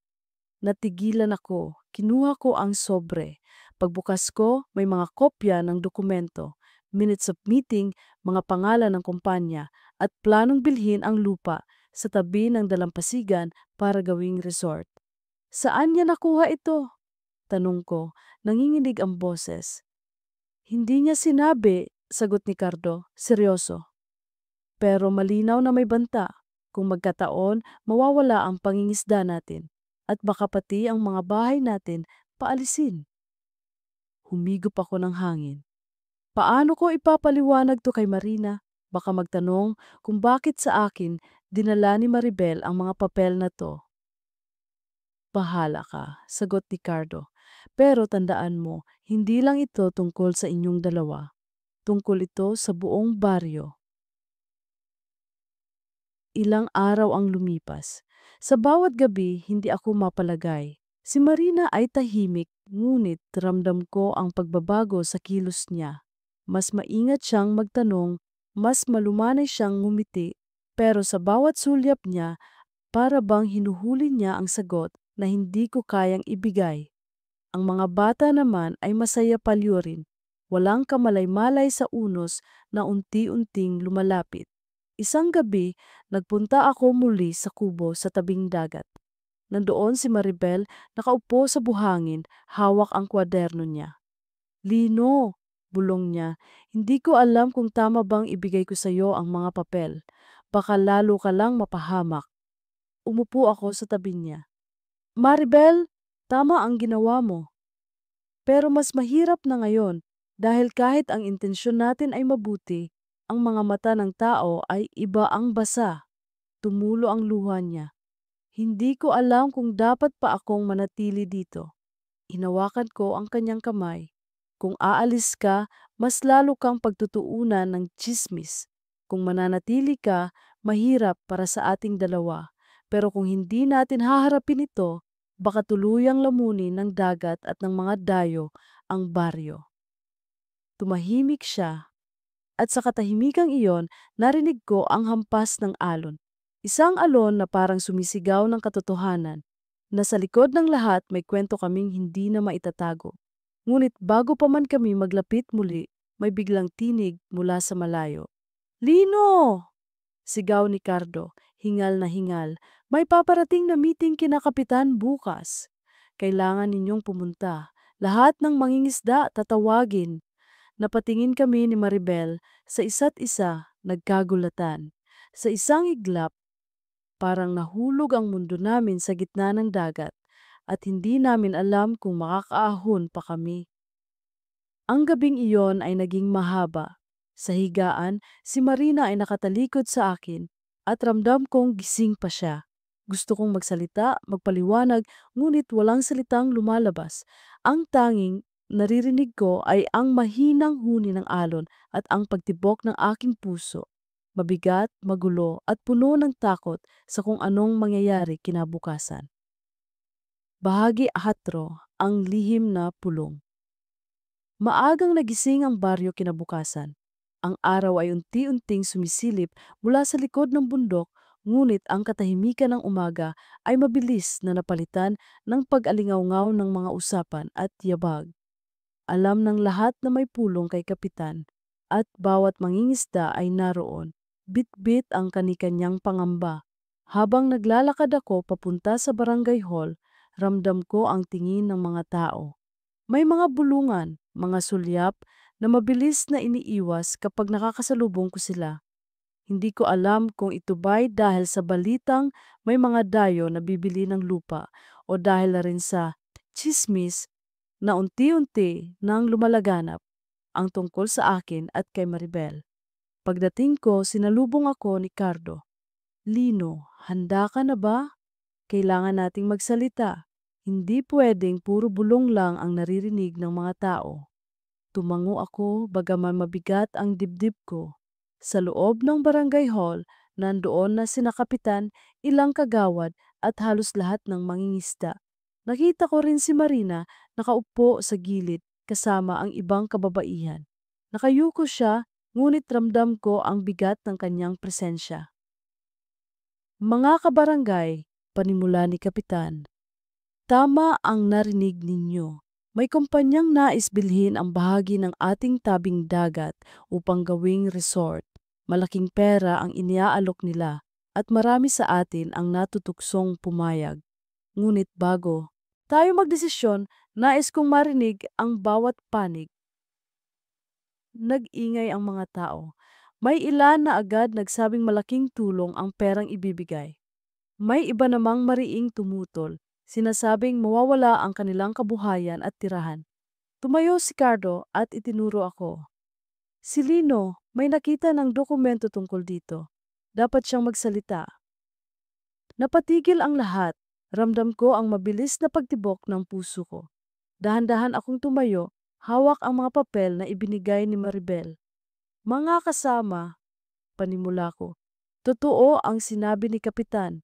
S1: Natigilan ako, kinuha ko ang sobre. Pagbukas ko, may mga kopya ng dokumento, minutes of meeting, mga pangalan ng kumpanya, at planong bilhin ang lupa sa tabi ng dalampasigan para gawing resort. Saan niya nakuha ito? Tanong ko, nanginginig ang boses. Hindi niya sinabi, sagot ni Cardo, seryoso. Pero malinaw na may banta. Kung magkataon, mawawala ang pangingisda natin. at baka pati ang mga bahay natin paalisin. Humigop ako ng hangin. Paano ko ipapaliwanag to kay Marina? Baka magtanong kung bakit sa akin dinala ni Maribel ang mga papel na to. Bahala ka, sagot ni Cardo. Pero tandaan mo, hindi lang ito tungkol sa inyong dalawa. Tungkol ito sa buong baryo. Ilang araw ang lumipas. Sa bawat gabi, hindi ako mapalagay. Si Marina ay tahimik, ngunit ramdam ko ang pagbabago sa kilos niya. Mas maingat siyang magtanong, mas malumanay siyang ngumiti, pero sa bawat sulyap niya, para bang hinuhuli niya ang sagot na hindi ko kayang ibigay. Ang mga bata naman ay masaya palyurin, walang kamalay-malay sa unos na unti-unting lumalapit. Isang gabi, nagpunta ako muli sa kubo sa tabing dagat. Nandoon si Maribel, nakaupo sa buhangin, hawak ang kwaderno niya. Lino, bulong niya, hindi ko alam kung tama bang ibigay ko sa iyo ang mga papel. Baka lalo ka lang mapahamak. Umupo ako sa tabi niya. Maribel, tama ang ginawa mo. Pero mas mahirap na ngayon dahil kahit ang intensyon natin ay mabuti, ang mga mata ng tao ay iba ang basa. Tumulo ang luha niya. Hindi ko alam kung dapat pa akong manatili dito. Hinawakan ko ang kanyang kamay. Kung aalis ka, mas lalo kang pagtutuunan ng tsismis. Kung mananatili ka, mahirap para sa ating dalawa. Pero kung hindi natin haharapin ito, baka tuluyang lamunin ng dagat at ng mga dayo ang baryo. Tumahimik siya at sa katahimikang iyon, narinig ko ang hampas ng alon. Isang alon na parang sumisigaw ng katotohanan, na sa likod ng lahat may kwento kaming hindi na maitatago. Ngunit bago pa man kami maglapit muli, may biglang tinig mula sa malayo. Lino! Sigaw ni Cardo, hingal na hingal. May paparating na meeting kina Kapitan bukas. Kailangan ninyong pumunta. Lahat ng mangingisda tatawagin. Napatingin kami ni Maribel sa isa't isa, nagkagulatan. Sa isang iglap, parang nahulog ang mundo namin sa gitna ng dagat at hindi namin alam kung makakaahon pa kami. Ang gabing iyon ay naging mahaba. Sa higaan, si Marina ay nakatalikod sa akin at ramdam kong gising pa siya. Gusto kong magsalita, magpaliwanag, ngunit walang salitang lumalabas. Ang tanging naririnig ko ay ang mahinang huni ng alon at ang pagtibok ng aking puso. Mabigat, magulo at puno ng takot sa kung anong mangyayari kinabukasan. Bahagi 4, ang lihim na pulong. Maagang nagising ang baryo kinabukasan. Ang araw ay unti-unting sumisilip mula sa likod ng bundok, ngunit ang katahimikan ng umaga ay mabilis na napalitan ng pag-alingawngaw ng mga usapan at yabag. Alam ng lahat na may pulong kay Kapitan at bawat mangingisda ay naroon. Bit-bit ang kanikanyang pangamba. Habang naglalakad ako papunta sa barangay hall, ramdam ko ang tingin ng mga tao. May mga bulungan, mga sulyap na mabilis na iniiwas kapag nakakasalubong ko sila. Hindi ko alam kung ito ba'y dahil sa balitang may mga dayo na bibili ng lupa o dahil na rin sa chismis na unti-unti nang lumalaganap ang tungkol sa akin at kay Maribel. Pagdating ko, sinalubong ako ni Cardo. Lino, handa ka na ba? Kailangan nating magsalita. Hindi pwedeng puro bulong lang ang naririnig ng mga tao. Tumango ako bagaman mabigat ang dibdib ko. Sa loob ng barangay hall, nandoon na sina kapitan, ilang kagawad at halos lahat ng mangingisda. Nakita ko rin si Marina nakaupo sa gilid kasama ang ibang kababaihan. Nakayuko siya, ngunit ramdam ko ang bigat ng kanyang presensya. Mga kabarangay, panimula ni Kapitan. Tama ang narinig ninyo. May kumpanyang nais bilhin ang bahagi ng ating tabing dagat upang gawing resort. Malaking pera ang iniaalok nila at marami sa atin ang natutuksong pumayag. Ngunit bago tayo magdesisyon, nais kong marinig ang bawat panig. Nag-ingay ang mga tao. May ilan na agad nagsabing malaking tulong ang perang ibibigay. May iba namang mariing tumutol. Sinasabing mawawala ang kanilang kabuhayan at tirahan. Tumayo si Cardo at itinuro ako. Si Lino, may nakita ng dokumento tungkol dito. Dapat siyang magsalita. Napatigil ang lahat. Ramdam ko ang mabilis na pagtibok ng puso ko. Dahan-dahan akong tumayo, hawak ang mga papel na ibinigay ni Maribel. Mga kasama, panimula ko. Totoo ang sinabi ni Kapitan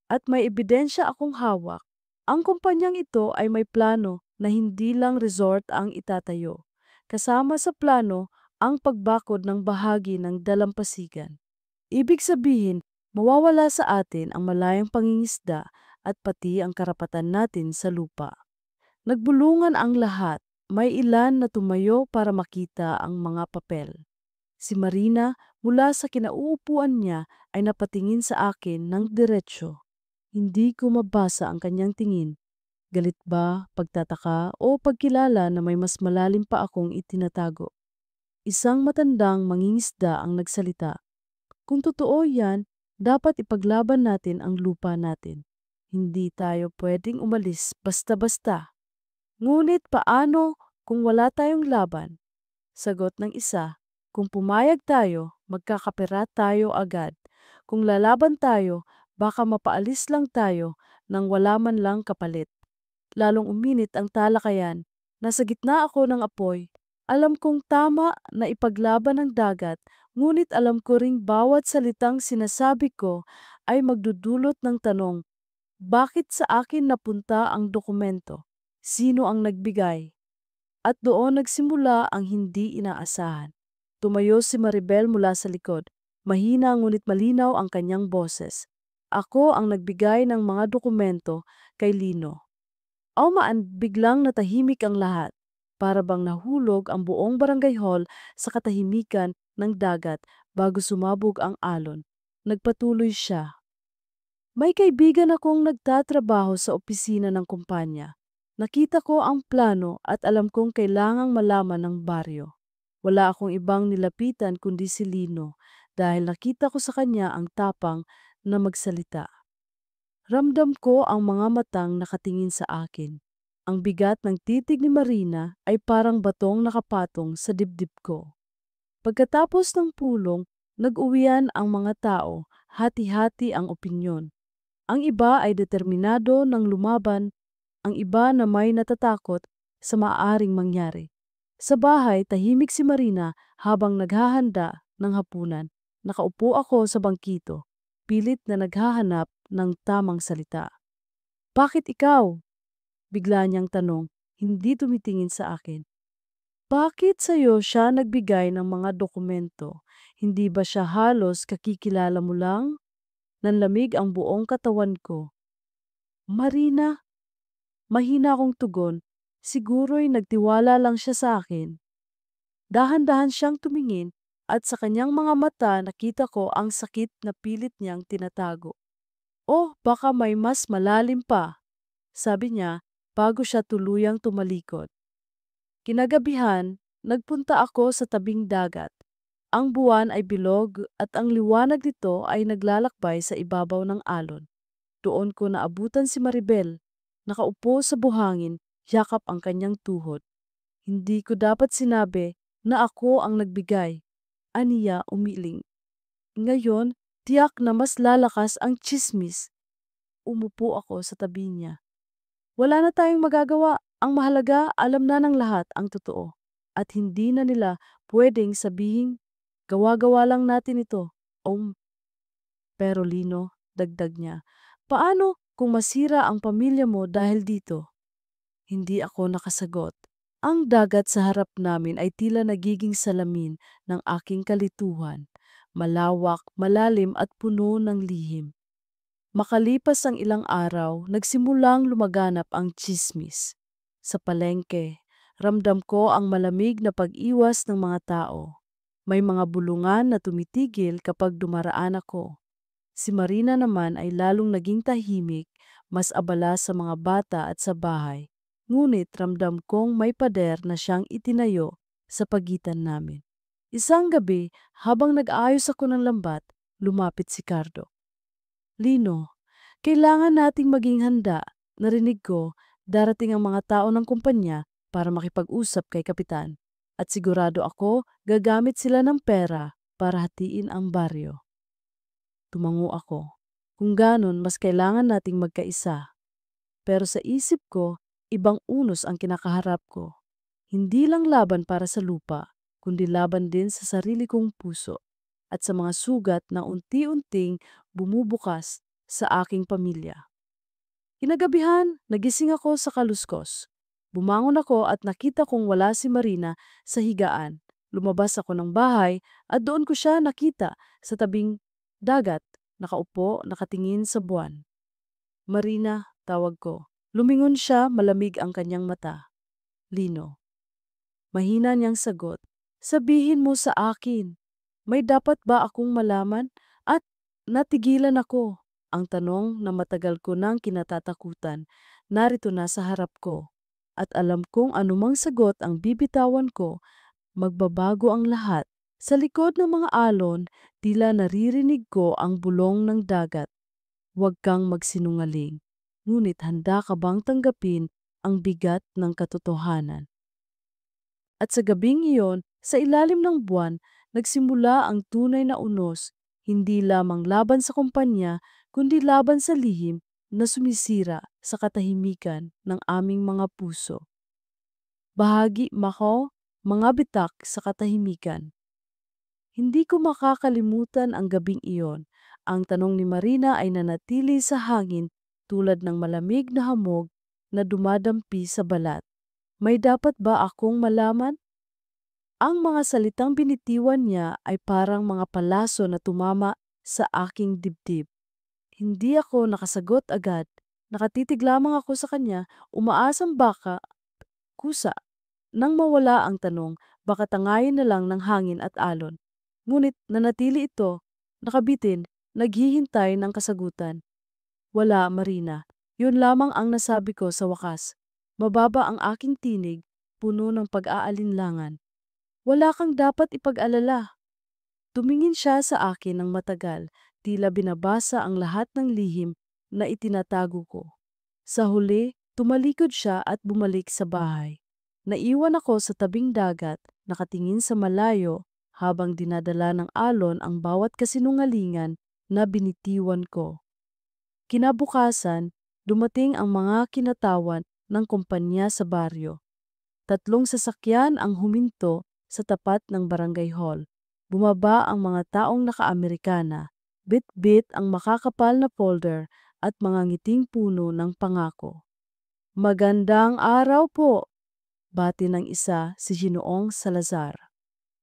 S1: at may ebidensya akong hawak. Ang kumpanyang ito ay may plano na hindi lang resort ang itatayo. Kasama sa plano ang pagbakod ng bahagi ng dalampasigan. Ibig sabihin, mawawala sa atin ang malayang pangingisda at pati ang karapatan natin sa lupa. Nagbulungan ang lahat. May ilan na tumayo para makita ang mga papel. Si Marina mula sa kinauupuan niya ay napatingin sa akin ng diretsyo. Hindi ko mabasa ang kanyang tingin. Galit ba, pagtataka o pagkilala na may mas malalim pa akong itinatago? Isang matandang mangingisda ang nagsalita. Kung totoo yan, dapat ipaglaban natin ang lupa natin. Hindi tayo pwedeng umalis basta-basta. Ngunit paano kung wala tayong laban? Sagot ng isa, kung pumayag tayo, magkakapera tayo agad. Kung lalaban tayo, baka mapaalis lang tayo nang wala man lang kapalit. Lalong uminit ang talakayan. Nasa gitna ako ng apoy. Alam kong tama na ipaglaban ang dagat, ngunit alam ko ring bawat salitang sinasabi ko ay magdudulot ng tanong, bakit sa akin napunta ang dokumento? Sino ang nagbigay? At doon nagsimula ang hindi inaasahan. Tumayo si Maribel mula sa likod. Mahina ngunit malinaw ang kanyang boses. Ako ang nagbigay ng mga dokumento kay Lino. Aumaan biglang natahimik ang lahat. Para bang nahulog ang buong barangay hall sa katahimikan ng dagat bago sumabog ang alon. Nagpatuloy siya. May kaibigan akong nagtatrabaho sa opisina ng kumpanya. Nakita ko ang plano at alam kong kailangang malaman ng baryo. Wala akong ibang nilapitan kundi si Lino dahil nakita ko sa kanya ang tapang na magsalita. Ramdam ko ang mga matang nakatingin sa akin. Ang bigat ng titig ni Marina ay parang batong nakapatong sa dibdib ko. Pagkatapos ng pulong, nag-uwian ang mga tao, hati-hati ang opinyon. Ang iba ay determinado ng lumaban, ang iba na may natatakot sa maaaring mangyari. Sa bahay, tahimik si Marina habang naghahanda ng hapunan. Nakaupo ako sa bangkito, pilit na naghahanap ng tamang salita. Bakit ikaw? Bigla niyang tanong, hindi tumitingin sa akin. Bakit sa'yo siya nagbigay ng mga dokumento? Hindi ba siya halos kakikilala mo lang? Nanlamig ang buong katawan ko. Marina, mahina akong tugon. Siguro'y nagtiwala lang siya sa akin. Dahan-dahan siyang tumingin at sa kanyang mga mata nakita ko ang sakit na pilit niyang tinatago. Oh, baka may mas malalim pa, sabi niya bago siya tuluyang tumalikod. Kinagabihan, nagpunta ako sa tabing dagat. Ang buwan ay bilog at ang liwanag nito ay naglalakbay sa ibabaw ng alon. Doon ko naabutan si Maribel. Nakaupo sa buhangin, yakap ang kanyang tuhod. Hindi ko dapat sinabi na ako ang nagbigay. Aniya umiling. Ngayon, tiyak na mas lalakas ang tsismis. Umupo ako sa tabi niya. Wala na tayong magagawa. Ang mahalaga, alam na ng lahat ang totoo. At hindi na nila pwedeng sabihin, gawa-gawa lang natin ito. Pero Lino, dagdag niya, paano kung masira ang pamilya mo dahil dito? Hindi ako nakasagot. Ang dagat sa harap namin ay tila nagiging salamin ng aking kalituhan. Malawak, malalim at puno ng lihim. Makalipas ang ilang araw, nagsimulang lumaganap ang tsismis. Sa palengke, ramdam ko ang malamig na pag-iwas ng mga tao. May mga bulungan na tumitigil kapag dumaraan ako. Si Marina naman ay lalong naging tahimik, mas abala sa mga bata at sa bahay. Ngunit ramdam kong may pader na siyang itinayo sa pagitan namin. Isang gabi, habang nag-aayos ako ng lambat, lumapit si Cardo. Lino, kailangan nating maging handa. Narinig ko, darating ang mga tao ng kumpanya para makipag-usap kay kapitan. At sigurado ako, gagamit sila ng pera para hatiin ang baryo. Tumango ako. Kung ganon, mas kailangan nating magkaisa. Pero sa isip ko, ibang unos ang kinakaharap ko. Hindi lang laban para sa lupa, kundi laban din sa sarili kong puso at sa mga sugat na unti-unting bumubukas sa aking pamilya. Kinagabihan, nagising ako sa kaluskos. Bumangon ako at nakita kong wala si Marina sa higaan. Lumabas ako ng bahay at doon ko siya nakita sa tabing dagat, nakaupo, nakatingin sa buwan. Marina, tawag ko. Lumingon siya, malamig ang kanyang mata. Lino. Mahina niyang sagot. Sabihin mo sa akin, may dapat ba akong malaman? At natigilan ako. Ang tanong na matagal ko nang kinatatakutan, narito na sa harap ko. At alam kong anumang sagot ang bibitawan ko, magbabago ang lahat. Sa likod ng mga alon, tila naririnig ko ang bulong ng dagat. Huwag kang magsinungaling. Ngunit handa ka bang tanggapin ang bigat ng katotohanan? At sa gabing iyon, sa ilalim ng buwan, nagsimula ang tunay na unos, hindi lamang laban sa kumpanya, kundi laban sa lihim na sumisira sa katahimikan ng aming mga puso. Bahagi mako, mga bitak sa katahimikan. Hindi ko makakalimutan ang gabing iyon. Ang tanong ni Marina ay nanatili sa hangin tulad ng malamig na hamog na dumadampi sa balat. May dapat ba akong malaman? Ang mga salitang binitiwan niya ay parang mga palaso na tumama sa aking dibdib. Hindi ako nakasagot agad. Nakatitig lamang ako sa kanya, umaasang baka, kusa. Nang mawala ang tanong, baka tangayin na lang ng hangin at alon. Ngunit nanatili ito, nakabitin, naghihintay ng kasagutan. Wala, Marina. Yun lamang ang nasabi ko sa wakas. Mababa ang aking tinig, puno ng pag-aalinlangan. Wala kang dapat ipag-alala. Tumingin siya sa akin ng matagal, tila binabasa ang lahat ng lihim na itinatago ko. Sa huli, tumalikod siya at bumalik sa bahay. Naiwan ako sa tabing dagat, nakatingin sa malayo habang dinadala ng alon ang bawat kasinungalingan na binitiwan ko. Kinabukasan, dumating ang mga kinatawan ng kumpanya sa baryo. 3 sasakyan ang huminto sa tapat ng barangay hall. Bumaba ang mga taong naka-Amerikana, bit-bit ang makakapal na folder at mga ngiting puno ng pangako. Magandang araw po, bati ng isa si Ginoong Salazar.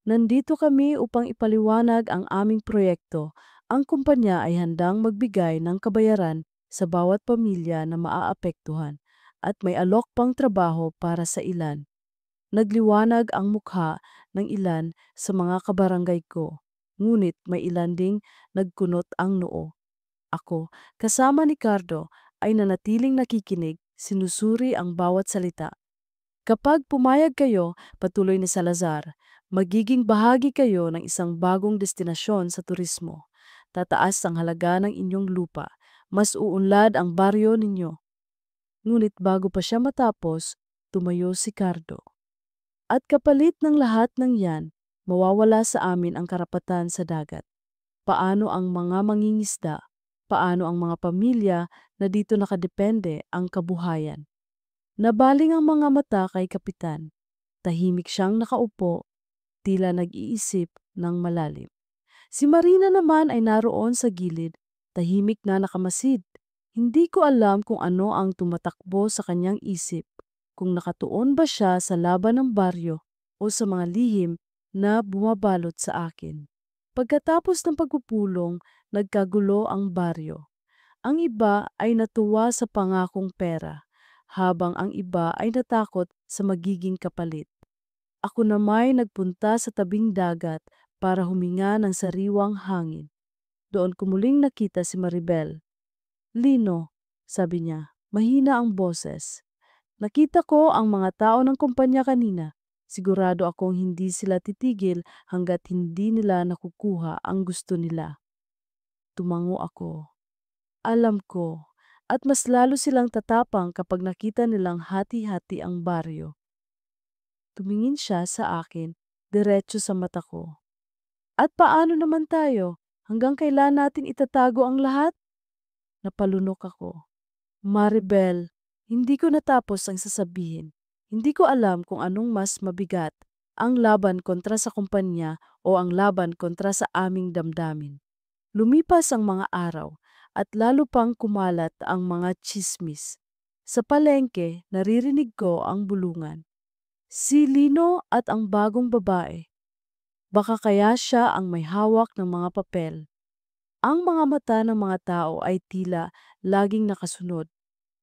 S1: Nandito kami upang ipaliwanag ang aming proyekto. Ang kumpanya ay handang magbigay ng kabayaran sa bawat pamilya na maaapektuhan at may alok pang trabaho para sa ilan. Nagliwanag ang mukha ng ilan sa mga kabarangay ko, ngunit may ilan ding nagkunot ang noo. Ako, kasama ni Cardo, ay nanatiling nakikinig, sinusuri ang bawat salita. Kapag pumayag kayo, patuloy ni Salazar, magiging bahagi kayo ng isang bagong destinasyon sa turismo. Tataas ang halaga ng inyong lupa, mas uunlad ang baryo ninyo. Ngunit bago pa siya matapos, tumayo si Cardo. At kapalit ng lahat ng yan, mawawala sa amin ang karapatan sa dagat. Paano ang mga mangingisda? Paano ang mga pamilya na dito nakadepende ang kabuhayan? Nabaling ang mga mata kay Kapitan. Tahimik siyang nakaupo, tila nag-iisip ng malalim. Si Marina naman ay naroon sa gilid, tahimik na nakamasid. Hindi ko alam kung ano ang tumatakbo sa kanyang isip, kung nakatuon ba siya sa laban ng baryo o sa mga lihim na bumabalot sa akin. Pagkatapos ng pagpupulong, nagkagulo ang baryo. Ang iba ay natuwa sa pangakong pera, habang ang iba ay natakot sa magiging kapalit. Ako namay nagpunta sa tabing dagat para huminga ng sariwang hangin. Doon ko muling nakita si Maribel. Lino, sabi niya, mahina ang boses. Nakita ko ang mga tao ng kumpanya kanina. Sigurado akong hindi sila titigil hanggat hindi nila nakukuha ang gusto nila. Tumango ako. Alam ko, At mas lalo silang tatapang kapag nakita nilang hati-hati ang baryo. Tumingin siya sa akin, diretso sa mata ko. At paano naman tayo? Hanggang kailan natin itatago ang lahat? Napalunok ako. Maribel, hindi ko natapos ang sasabihin. Hindi ko alam kung anong mas mabigat, ang laban kontra sa kumpanya o ang laban kontra sa aming damdamin. Lumipas ang mga araw at lalo pang kumalat ang mga tsismis. Sa palengke, naririnig ko ang bulungan. Si Lino at ang bagong babae. Baka kaya siya ang may hawak ng mga papel. Ang mga mata ng mga tao ay tila laging nakasunod.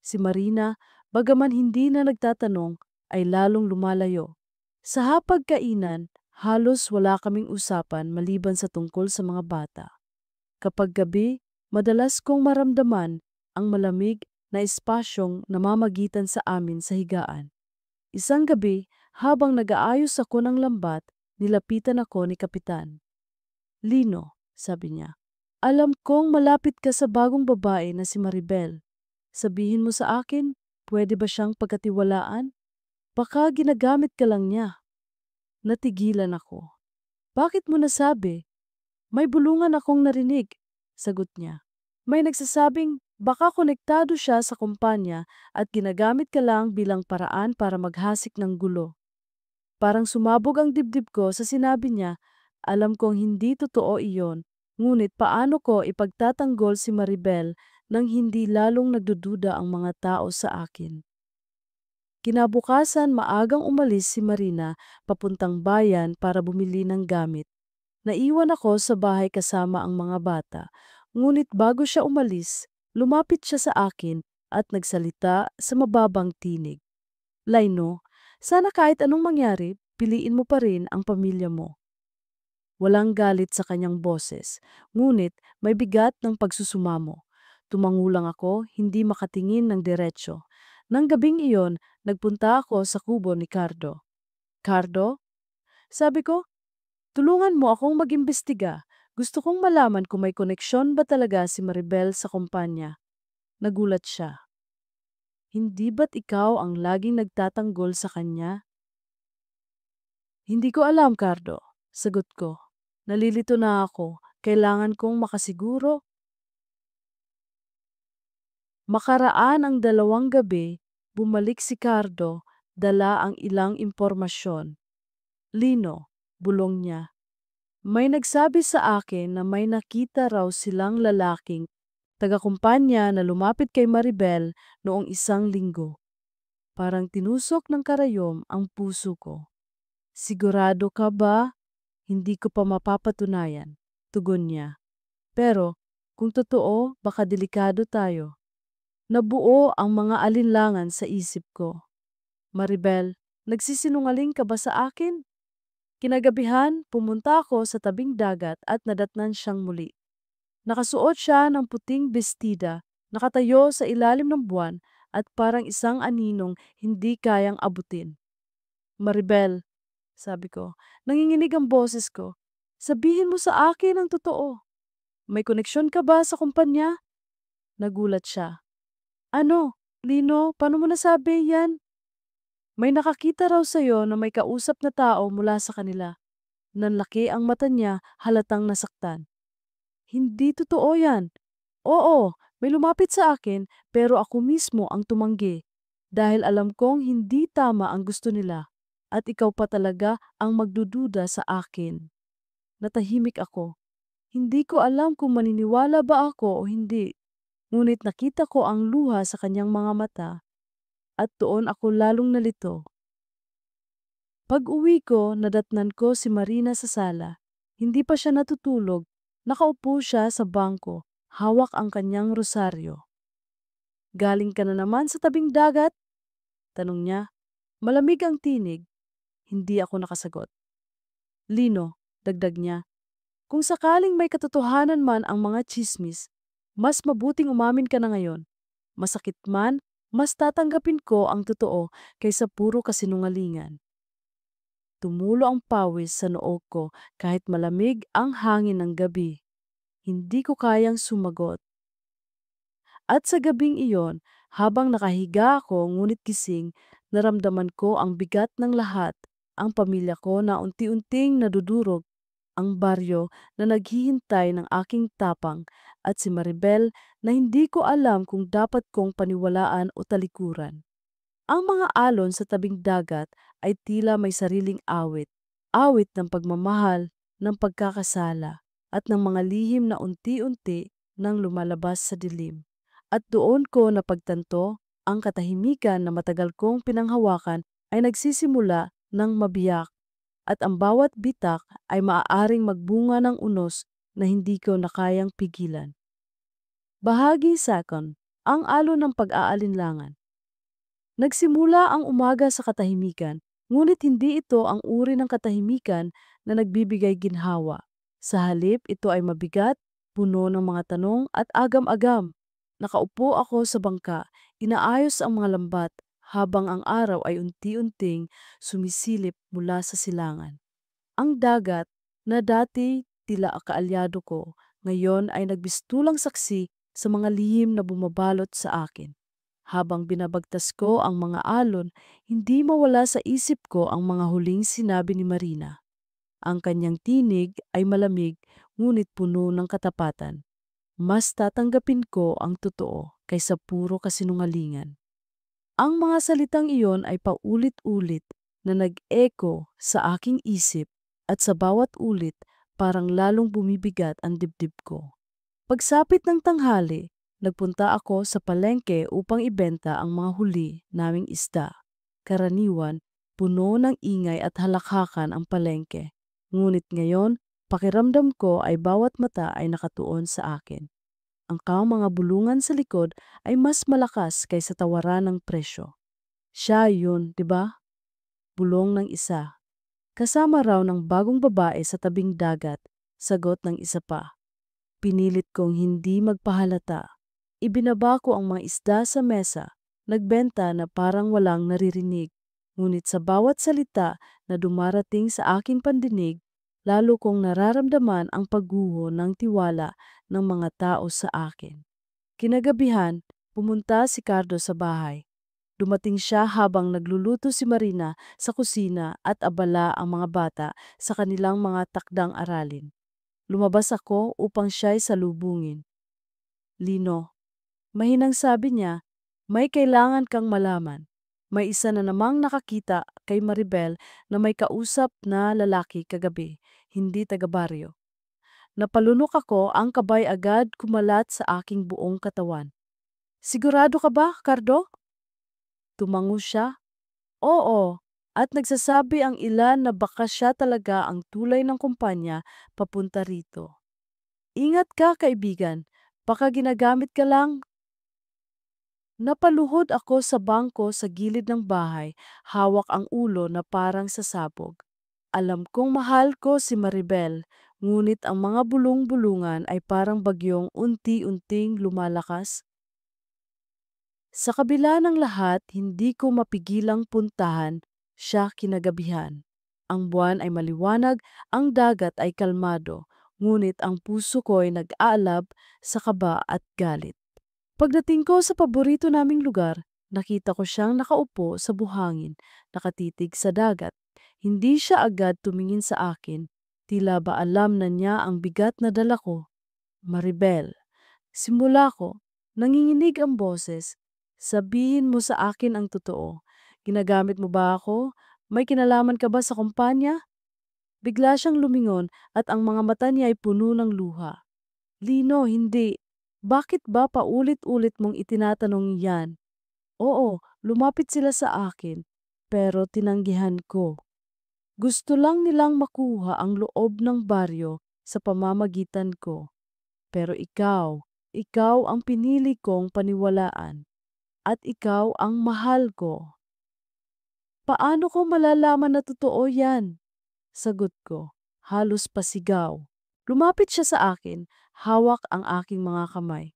S1: Si Marina, bagaman hindi na nagtatanong, ay lalong lumalayo. Sa hapagkainan, halos wala kaming usapan maliban sa tungkol sa mga bata. Kapag gabi, madalas kong maramdaman ang malamig na espasyong namamagitan sa amin sa higaan. Isang gabi, habang nag-aayos ako ng lambat, nilapitan ako ni Kapitan. Lino, sabi niya, alam kong malapit ka sa bagong babae na si Maribel. Sabihin mo sa akin, pwede ba siyang pagkatiwalaan? Baka ginagamit ka lang niya. Natigilan ako. Bakit mo nasabi? May bulungan akong narinig, sagot niya. May nagsasabing baka konektado siya sa kumpanya at ginagamit ka lang bilang paraan para maghasik ng gulo. Parang sumabog ang dibdib ko sa sinabi niya. Alam kong hindi totoo iyon, ngunit paano ko ipagtatanggol si Maribel nang hindi lalong nagdududa ang mga tao sa akin. Kinabukasan maagang umalis si Marina papuntang bayan para bumili ng gamit. Naiwan ako sa bahay kasama ang mga bata, ngunit bago siya umalis, lumapit siya sa akin at nagsalita sa mababang tinig. Laino, sana kahit anong mangyari, piliin mo pa rin ang pamilya mo. Walang galit sa kanyang boses, ngunit may bigat ng pagsusumamo. Tumangulang ako, hindi makatingin ng diretsyo. Nang gabing iyon, nagpunta ako sa kubo ni Cardo. Cardo? Sabi ko, tulungan mo akong mag-imbestiga. Gusto kong malaman kung may koneksyon ba talaga si Maribel sa kumpanya. Nagulat siya. Hindi ba't ikaw ang laging nagtatanggol sa kanya? Hindi ko alam, Cardo. Sagot ko. Nalilito na ako. Kailangan kong makasiguro. Makaraan ang 2 gabi, bumalik si Cardo, dala ang ilang impormasyon. Lino, bulong niya. May nagsabi sa akin na may nakita raw silang lalaking taga-kumpanya na lumapit kay Maribel noong 1 linggo. Parang tinusok ng karayom ang puso ko. Sigurado ka ba? Hindi ko pa mapapatunayan, tugon niya. Pero kung totoo, baka delikado tayo. Nabuo ang mga alinlangan sa isip ko. Maribel, nagsisinungaling ka ba sa akin? Kinagabihan, pumunta ako sa tabing dagat at nadatnan siyang muli. Nakasuot siya ng puting bestida, nakatayo sa ilalim ng buwan at parang isang aninong hindi kayang abutin. Maribel, sabi ko, nanginginig ang boses ko. Sabihin mo sa akin ang totoo. May koneksyon ka ba sa kumpanya? Nagulat siya. Ano? Lino, paano mo nasabi yan? May nakakita raw sa'yo na may kausap na tao mula sa kanila. Nanlaki ang mata niya, halatang nasaktan. Hindi totoo yan. Oo, may lumapit sa akin pero ako mismo ang tumanggi. Dahil alam kong hindi tama ang gusto nila. At ikaw pa talaga ang magdududa sa akin. Natahimik ako. Hindi ko alam kung maniniwala ba ako o hindi. Ngunit nakita ko ang luha sa kanyang mga mata at doon ako lalong nalito. Pag-uwi ko, nadatnan ko si Marina sa sala. Hindi pa siya natutulog. Nakaupo siya sa bangko, hawak ang kanyang rosaryo. Galing ka na naman sa tabing dagat? Tanong niya. Malamig ang tinig. Hindi ako nakasagot. Lino, dagdag niya. Kung sakaling may katotohanan man ang mga tsismis, mas mabuting umamin ka na ngayon. Masakit man, mas tatanggapin ko ang totoo kaysa puro kasinungalingan. Tumulo ang pawis sa noo ko kahit malamig ang hangin ng gabi. Hindi ko kayang sumagot. At sa gabing iyon, habang nakahiga ako ngunit gising, naramdaman ko ang bigat ng lahat, ang pamilya ko na unti-unting nadudurog, ang baryo na naghihintay ng aking tapang, at si Maribel na hindi ko alam kung dapat kong paniwalaan o talikuran. Ang mga alon sa tabing dagat ay tila may sariling awit, awit ng pagmamahal, ng pagkakasala, at ng mga lihim na unti-unti nang lumalabas sa dilim. At doon ko napagtanto ang katahimikan na matagal kong pinanghawakan ay nagsisimula ng mabiyak, at ang bawat bitak ay maaaring magbunga ng unos na hindi ko na kayang pigilan. Bahagi second, ang alon ng pag-aalinlangan. Nagsimula ang umaga sa katahimikan, ngunit hindi ito ang uri ng katahimikan na nagbibigay ginhawa. Sa halip, ito ay mabigat, puno ng mga tanong at agam-agam. Nakaupo ako sa bangka, inaayos ang mga lambat, habang ang araw ay unti-unting sumisilip mula sa silangan. Ang dagat, na dati tila kaalyado ko, ngayon ay nagbistulang saksi sa mga lihim na bumabalot sa akin. Habang binabagtas ko ang mga alon, hindi mawala sa isip ko ang mga huling sinabi ni Marina. Ang kanyang tinig ay malamig ngunit puno ng katapatan. Mas tatanggapin ko ang totoo kaysa puro kasinungalingan. Ang mga salitang iyon ay paulit-ulit na nag-echo sa aking isip, at sa bawat ulit parang lalong bumibigat ang dibdib ko. Pagsapit ng tanghali, nagpunta ako sa palengke upang ibenta ang mga huli naming isda. Karaniwan, puno ng ingay at halakhakan ang palengke. Ngunit ngayon, pakiramdam ko ay bawat mata ay nakatuon sa akin. Ang mga bulungan sa likod ay mas malakas kaysa tawaran ng presyo. Siya yun, di ba? Bulong ng isa. Kasama raw ng bagong babae sa tabing dagat, sagot ng isa pa. Pinilit kong hindi magpahalata. Ibinaba ko ang mga isda sa mesa, nagbenta na parang walang naririnig. Ngunit sa bawat salita na dumarating sa aking pandinig, lalo kong nararamdaman ang pagguho ng tiwala ng mga tao sa akin. Kinagabihan, pumunta si Cardo sa bahay. Dumating siya habang nagluluto si Marina sa kusina at abala ang mga bata sa kanilang mga takdang aralin. Lumabas ako upang siya'y salubungin. Lino, mahinang sabi niya, may kailangan kang malaman. May isa na namang nakakita kay Maribel na may kausap na lalaki kagabi, hindi taga-baryo. Napalunok ako, ang kabay agad kumalat sa aking buong katawan. Sigurado ka ba, Cardo? Tumango siya. Oo, at nagsasabi ang ilan na baka siya talaga ang tulay ng kumpanya papunta rito. Ingat ka, kaibigan. Baka ginagamit ka lang. Napaluhod ako sa bangko sa gilid ng bahay, hawak ang ulo na parang sasabog. Alam kong mahal ko si Maribel, ngunit ang mga bulong-bulungan ay parang bagyong unti-unting lumalakas. Sa kabila ng lahat, hindi ko mapigilang puntahan siya kinagabihan. Ang buwan ay maliwanag, ang dagat ay kalmado, ngunit ang puso ko ay nag-aalab sa kaba at galit. Pagdating ko sa paborito naming lugar, nakita ko siyang nakaupo sa buhangin, nakatitig sa dagat. Hindi siya agad tumingin sa akin, tila ba alam na niya ang bigat na dala ko. Maribel, simula ko, nanginginig ang boses. Sabihin mo sa akin ang totoo. Ginagamit mo ba ako? May kinalaman ka ba sa kumpanya? Bigla siyang lumingon at ang mga mata niya ay puno ng luha. Lino, hindi. Bakit ba paulit-ulit mong itinatanong yan? Oo, lumapit sila sa akin, pero tinanggihan ko. Gusto lang nilang makuha ang loob ng baryo sa pamamagitan ko. Pero ikaw ang pinili kong paniwalaan, at ikaw ang mahal ko. Paano ko malalaman na totoo yan? Sagot ko, halos pasigaw. Lumapit siya sa akin, hawak ang aking mga kamay.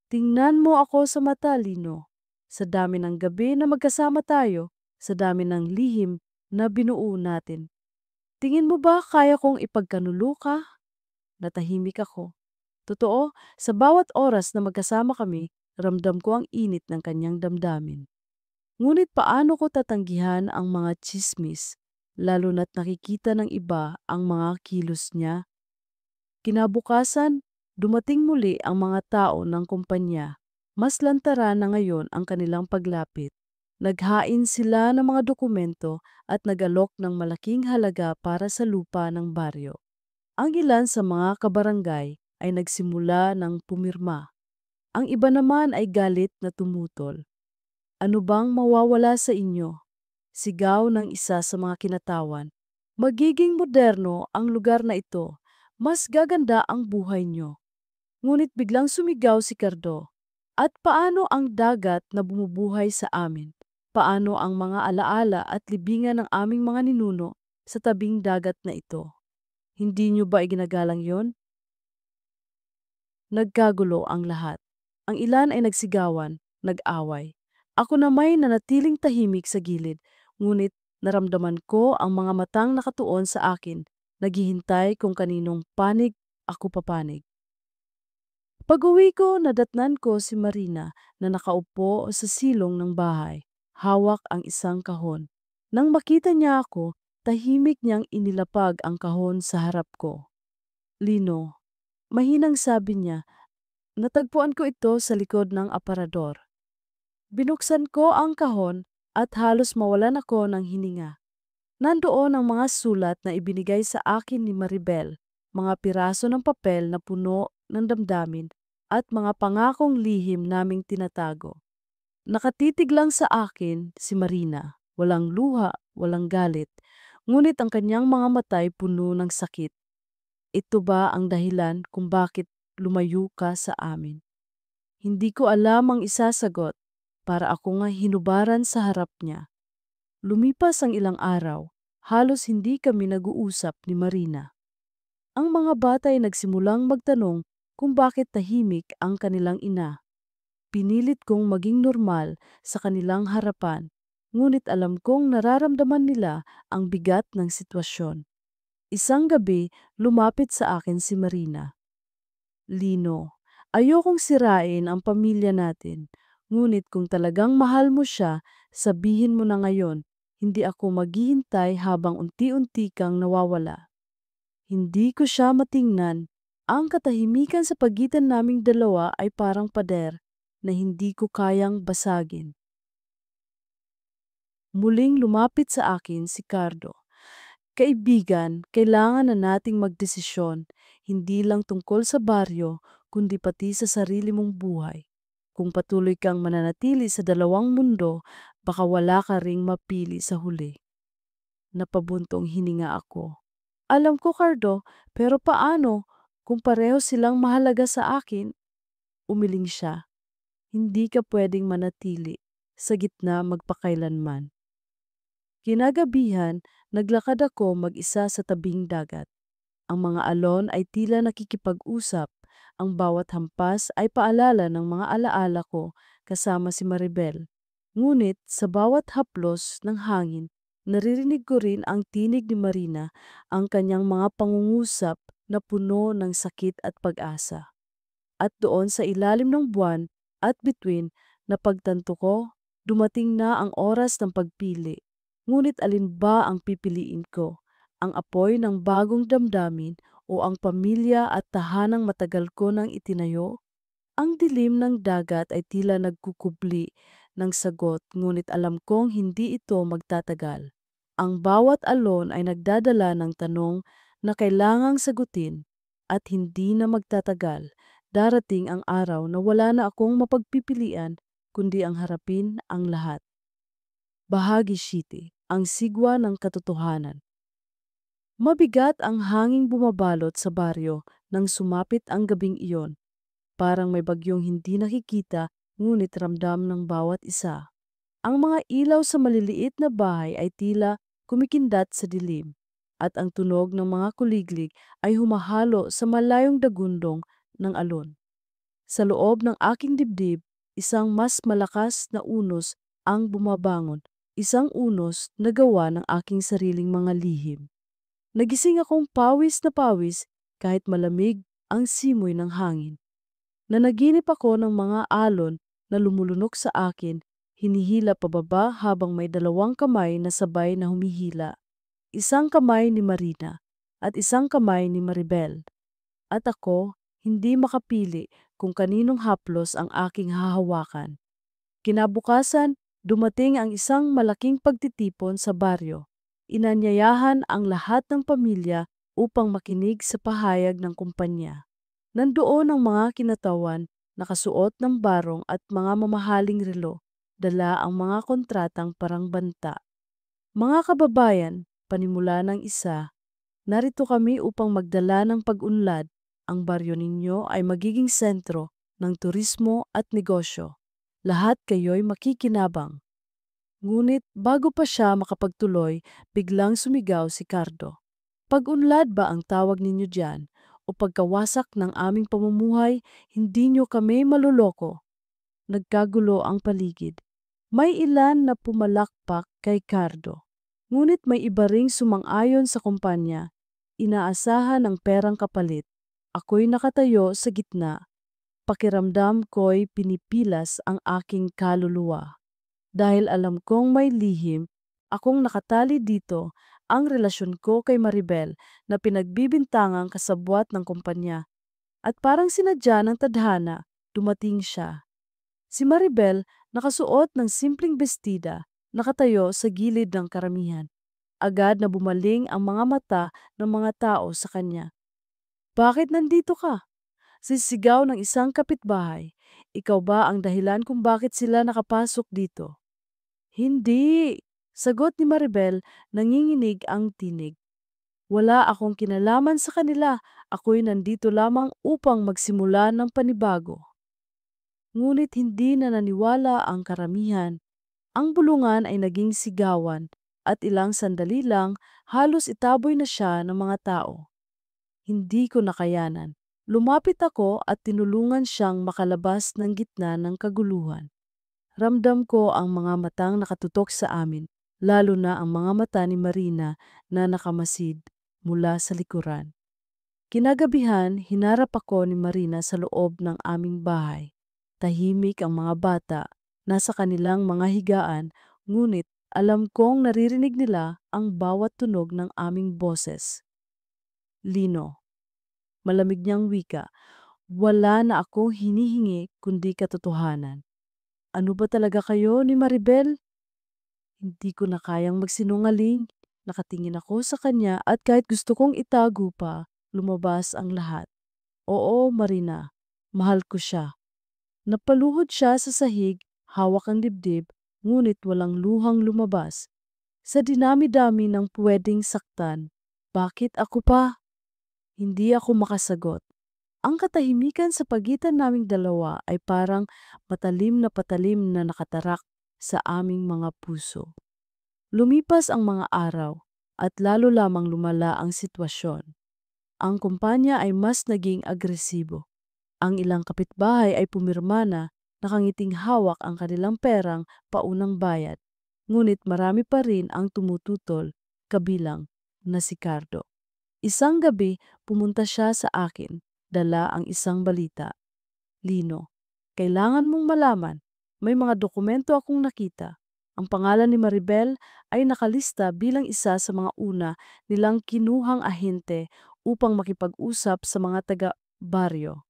S1: Tingnan mo ako sa mata, Lino. Sa dami ng gabi na magkasama tayo, sa dami ng lihim na binuo natin. Tingin mo ba kaya kong ipagkanulo ka? Natahimik ako. Totoo, sa bawat oras na magkasama kami, Ramdam ko ang init ng kanyang damdamin. Ngunit paano ko tatanggihan ang mga tsismis, lalo na't nakikita ng iba ang mga kilos niya? Kinabukasan, dumating muli ang mga tao ng kumpanya. Mas lantaran na ngayon ang kanilang paglapit. Naghain sila ng mga dokumento at nagalok ng malaking halaga para sa lupa ng baryo. Ang ilan sa mga kabarangay ay nagsimula ng pumirma. Ang iba naman ay galit na tumutol. Ano bang mawawala sa inyo? Sigaw ng isa sa mga kinatawan. Magiging moderno ang lugar na ito. Mas gaganda ang buhay nyo. Ngunit biglang sumigaw si Cardo. At paano ang dagat na bumubuhay sa amin? Paano ang mga alaala at libingan ng aming mga ninuno sa tabing dagat na ito? Hindi nyo ba iginagalang yon? Nagkagulo ang lahat. Ang ilan ay nagsigawan, nag-away. Ako na may nanatiling tahimik sa gilid, ngunit naramdaman ko ang mga matang nakatuon sa akin, naghihintay kung kaninong panig ako papanig. Pag-uwi ko, nadatnan ko si Marina na nakaupo sa silong ng bahay, hawak ang isang kahon. Nang makita niya ako, tahimik niyang inilapag ang kahon sa harap ko. Lino, mahinang sabi niya, natagpuan ko ito sa likod ng aparador. Binuksan ko ang kahon at halos mawalan ako ng hininga. Nandoon ang mga sulat na ibinigay sa akin ni Maribel, mga piraso ng papel na puno ng damdamin at mga pangakong lihim naming tinatago. Nakatitig lang sa akin si Marina, walang luha, walang galit, ngunit ang kanyang mga matay puno ng sakit. Ito ba ang dahilan kung bakit lumayo ka sa amin? Hindi ko alam ang isasagot para ako nga hinubaran sa harap niya. Lumipas ang ilang araw, halos hindi kami nag-uusap ni Marina. Ang mga bata ay nagsimulang magtanong kung bakit tahimik ang kanilang ina. Pinilit kong maging normal sa kanilang harapan, ngunit alam kong nararamdaman nila ang bigat ng sitwasyon. Isang gabi, lumapit sa akin si Marina. Lino, ayokong sirain ang pamilya natin, ngunit kung talagang mahal mo siya, sabihin mo na ngayon, hindi ako maghihintay habang unti-unti kang nawawala. Hindi ko siya matingnan. Ang katahimikan sa pagitan naming dalawa ay parang pader na hindi ko kayang basagin. Muling lumapit sa akin si Cardo. Kaibigan, kailangan na nating magdesisyon, hindi lang tungkol sa baryo, kundi pati sa sarili mong buhay. Kung patuloy kang mananatili sa dalawang mundo, baka wala ka ring mapili sa huli. Napabuntong hininga ako. Alam ko, Cardo, pero paano kung pareho silang mahalaga sa akin? Umiling siya. Hindi ka pwedeng manatili sa gitna magpakailanman. Kinagabihan, naglakad ako mag-isa sa tabing dagat. Ang mga alon ay tila nakikipag-usap, ang bawat hampas ay paalala ng mga alaala ko kasama si Maribel. Ngunit sa bawat haplos ng hangin, naririnig ko rin ang tinig ni Marina, ang kanyang mga pangungusap na puno ng sakit at pag-asa. At doon sa ilalim ng buwan at bituin, napagtanto ko, dumating na ang oras ng pagpili. Ngunit alin ba ang pipiliin ko? Ang apoy ng bagong damdamin o ang pamilya at tahanang matagal ko nang itinayo? Ang dilim ng dagat ay tila nagkukubli ng sagot, ngunit alam kong hindi ito magtatagal. Ang bawat alon ay nagdadala ng tanong na kailangang sagutin at hindi na magtatagal. Darating ang araw na wala na akong mapagpipilian kundi ang harapin ang lahat. Bahagi City, ang sigwa ng katotohanan. Mabigat ang hanging bumabalot sa baryo nang sumapit ang gabing iyon. Parang may bagyong hindi nakikita ngunit ramdam ng bawat isa. Ang mga ilaw sa maliliit na bahay ay tila kumikindat sa dilim at ang tunog ng mga kuliglig ay humahalo sa malayong dagundong ng alon. Sa loob ng aking dibdib, isang mas malakas na unos ang bumabangon, isang unos na gawa ng aking sariling mga lihim. Nagising akong pawis na pawis kahit malamig ang simoy ng hangin. Nanaginip ako ng mga alon na lumulunok sa akin, hinihila pababa habang may dalawang kamay na sabay na humihila. Isang kamay ni Marina at isang kamay ni Maribel. At ako, hindi makapili kung kaninong haplos ang aking hahawakan. Kinabukasan, dumating ang isang malaking pagtitipon sa baryo. Inanyayahan ang lahat ng pamilya upang makinig sa pahayag ng kumpanya. Nandoon ang mga kinatawan, nakasuot ng barong at mga mamahaling relo, dala ang mga kontratang parang banta. Mga kababayan, panimula ng isa, narito kami upang magdala ng pag-unlad. Ang baryo ninyo ay magiging sentro ng turismo at negosyo. Lahat kayo'y makikinabang. Ngunit bago pa siya makapagtuloy, biglang sumigaw si Cardo. Pag-unlad ba ang tawag ninyo diyan? O pagkawasak ng aming pamumuhay, hindi nyo kami maluloko? Nagkagulo ang paligid. May ilan na pumalakpak kay Cardo. Ngunit may iba ring sumang-ayon sa kumpanya. Inaasahan ang perang kapalit. Ako'y nakatayo sa gitna. Pakiramdam ko'y pinipilas ang aking kaluluwa. Dahil alam kong may lihim, akong nakatali dito ang relasyon ko kay Maribel na pinagbibintangang kasabwat ng kumpanya. At parang sinadya ng tadhana, dumating siya. Si Maribel, nakasuot ng simpleng bestida, nakatayo sa gilid ng karamihan. Agad na bumaling ang mga mata ng mga tao sa kanya. Bakit nandito ka? Sisigaw ng isang kapitbahay. Ikaw ba ang dahilan kung bakit sila nakapasok dito? Hindi, sagot ni Maribel, nanginginig ang tinig. Wala akong kinalaman sa kanila, ako'y nandito lamang upang magsimula ng panibago. Ngunit hindi na naniwala ang karamihan. Ang bulungan ay naging sigawan at ilang sandali lang halos itaboy na siya ng mga tao. Hindi ko nakayanan. Lumapit ako at tinulungan siyang makalabas ng gitna ng kaguluhan. Ramdam ko ang mga matang nakatutok sa amin, lalo na ang mga mata ni Marina na nakamasid mula sa likuran. Kinagabihan, hinarap ako ni Marina sa loob ng aming bahay. Tahimik ang mga bata, nasa kanilang mga higaan, ngunit alam kong naririnig nila ang bawat tunog ng aming boses. Lino, malamig niyang wika, wala na akong hinihingi kundi katotohanan. Ano ba talaga kayo ni Maribel? Hindi ko na kayang magsinungaling. Nakatingin ako sa kanya at kahit gusto kong itago pa, lumabas ang lahat. Oo, Marina, mahal ko siya. Napaluhod siya sa sahig, hawak ang dibdib, ngunit walang luhang lumabas. Sa dinami-dami ng pwedeng saktan, bakit ako pa? Hindi ako makasagot. Ang katahimikan sa pagitan naming dalawa ay parang patalim na nakatarak sa aming mga puso. Lumipas ang mga araw at lalo lamang lumala ang sitwasyon. Ang kumpanya ay mas naging agresibo. Ang ilang kapitbahay ay pumirma na, nakangiting hawak ang kanilang perang paunang bayad. Ngunit marami pa rin ang tumututol, kabilang na si Cardo. Isang gabi, pumunta siya sa akin, dala ang isang balita. Lino, kailangan mong malaman, may mga dokumento akong nakita. Ang pangalan ni Maribel ay nakalista bilang isa sa mga una nilang kinuhang ahente upang makipag-usap sa mga taga-baryo.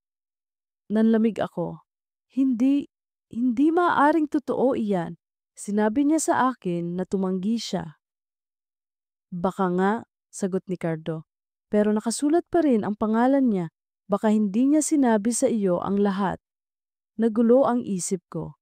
S1: Nanlamig ako. Hindi, hindi maaaring totoo iyan. Sinabi niya sa akin na tumanggi siya. Baka nga, sagot ni Cardo. Pero nakasulat pa rin ang pangalan niya. Baka hindi niya sinabi sa iyo ang lahat. Nagulo ang isip ko.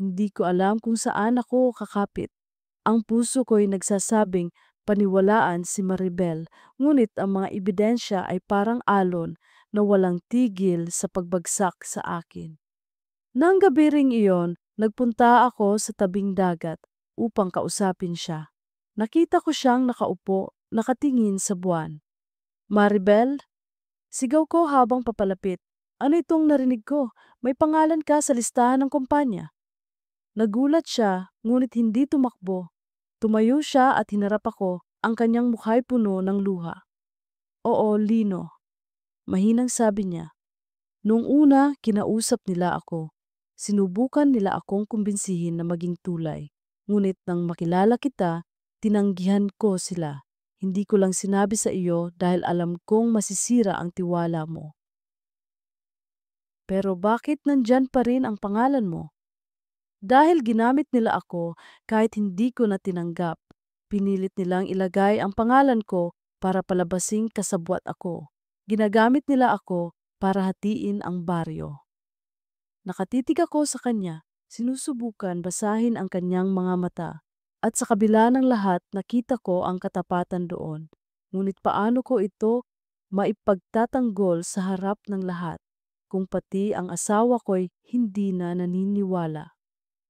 S1: Hindi ko alam kung saan ako kakapit. Ang puso ko'y nagsasabing paniwalaan si Maribel, ngunit ang mga ebidensya ay parang alon na walang tigil sa pagbagsak sa akin. Nang gabi ring iyon, nagpunta ako sa tabing dagat upang kausapin siya. Nakita ko siyang nakaupo, nakatingin sa buwan. Maribel, sigaw ko habang papalapit. Ano itong narinig ko? May pangalan ka sa listahan ng kumpanya. Nagulat siya, ngunit hindi tumakbo. Tumayo siya at hinarap ako, ang kanyang mukha'y puno ng luha. Oo, Lino, mahinang sabi niya. Noong una, kinausap nila ako. Sinubukan nila akong kumbinsihin na maging tulay. Ngunit nang makilala kita, tinanggihan ko sila. Hindi ko lang sinabi sa iyo dahil alam kong masisira ang tiwala mo. Pero bakit nandyan pa rin ang pangalan mo? Dahil ginamit nila ako kahit hindi ko na tinanggap. Pinilit nilang ilagay ang pangalan ko para palabasing kasabwat ako. Ginagamit nila ako para hatiin ang baryo. Nakatitig ako sa kanya, sinusubukan basahin ang kanyang mga mata. At sa kabila ng lahat, nakita ko ang katapatan doon. Ngunit paano ko ito maipagtatanggol sa harap ng lahat, kung pati ang asawa ko'y hindi na naniniwala?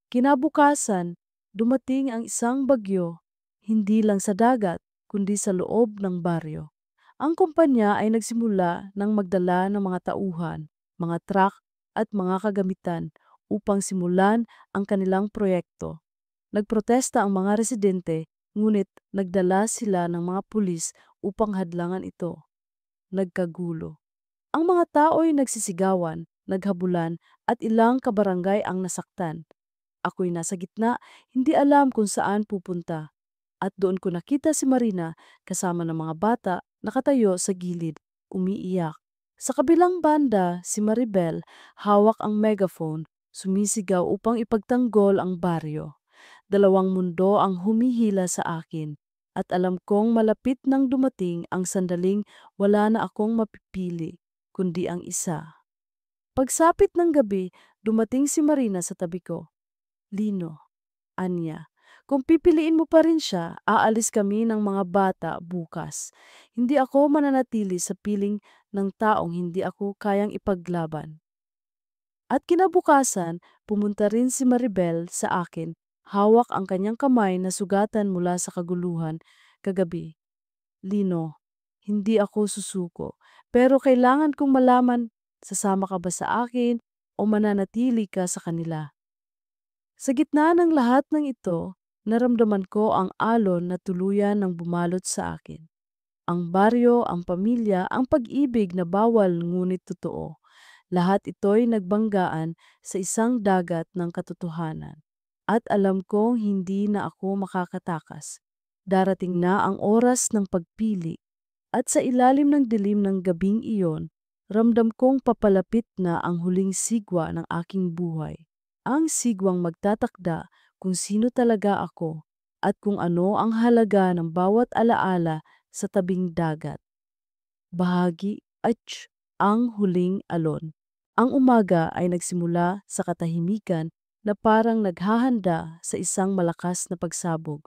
S1: Kinabukasan, dumating ang isang bagyo, hindi lang sa dagat, kundi sa loob ng baryo. Ang kumpanya ay nagsimula ng magdala ng mga tauhan, mga truck at mga kagamitan upang simulan ang kanilang proyekto. Nagprotesta ang mga residente, ngunit nagdala sila ng mga pulis upang hadlangan ito. Nagkagulo. Ang mga tao'y nagsisigawan, naghabulan at ilang kabarangay ang nasaktan. Ako'y nasa gitna, hindi alam kung saan pupunta. At doon ko nakita si Marina kasama ng mga bata nakatayo sa gilid, umiiyak. Sa kabilang banda, si Maribel, hawak ang megaphone, sumisigaw upang ipagtanggol ang baryo. Dalawang mundo ang humihila sa akin at alam kong malapit nang dumating ang sandaling wala na akong mapipili, kundi ang isa. Pagsapit ng gabi, dumating si Marina sa tabi ko. Lino, anya, kung pipiliin mo pa rin siya, aalis kami ng mga bata bukas. Hindi ako mananatili sa piling ng taong hindi ako kayang ipaglaban. At kinabukasan, pumunta rin si Maribel sa akin, hawak ang kanyang kamay na sugatan mula sa kaguluhan kagabi. Lino, hindi ako susuko, pero kailangan kong malaman, sasama ka ba sa akin o mananatili ka sa kanila? Sa gitna ng lahat ng ito, naramdaman ko ang alon na tuluyan ng bumalot sa akin. Ang baryo, ang pamilya, ang pag-ibig na bawal ngunit totoo. Lahat ito'y nagbanggaan sa isang dagat ng katotohanan. At alam kong hindi na ako makakatakas. Darating na ang oras ng pagpili. At sa ilalim ng dilim ng gabing iyon, ramdam kong papalapit na ang huling sigwa ng aking buhay. Ang sigwang magtatakda kung sino talaga ako at kung ano ang halaga ng bawat alaala sa tabing dagat. Bahagi at ang huling alon. Ang umaga ay nagsimula sa katahimikan na parang naghahanda sa isang malakas na pagsabog.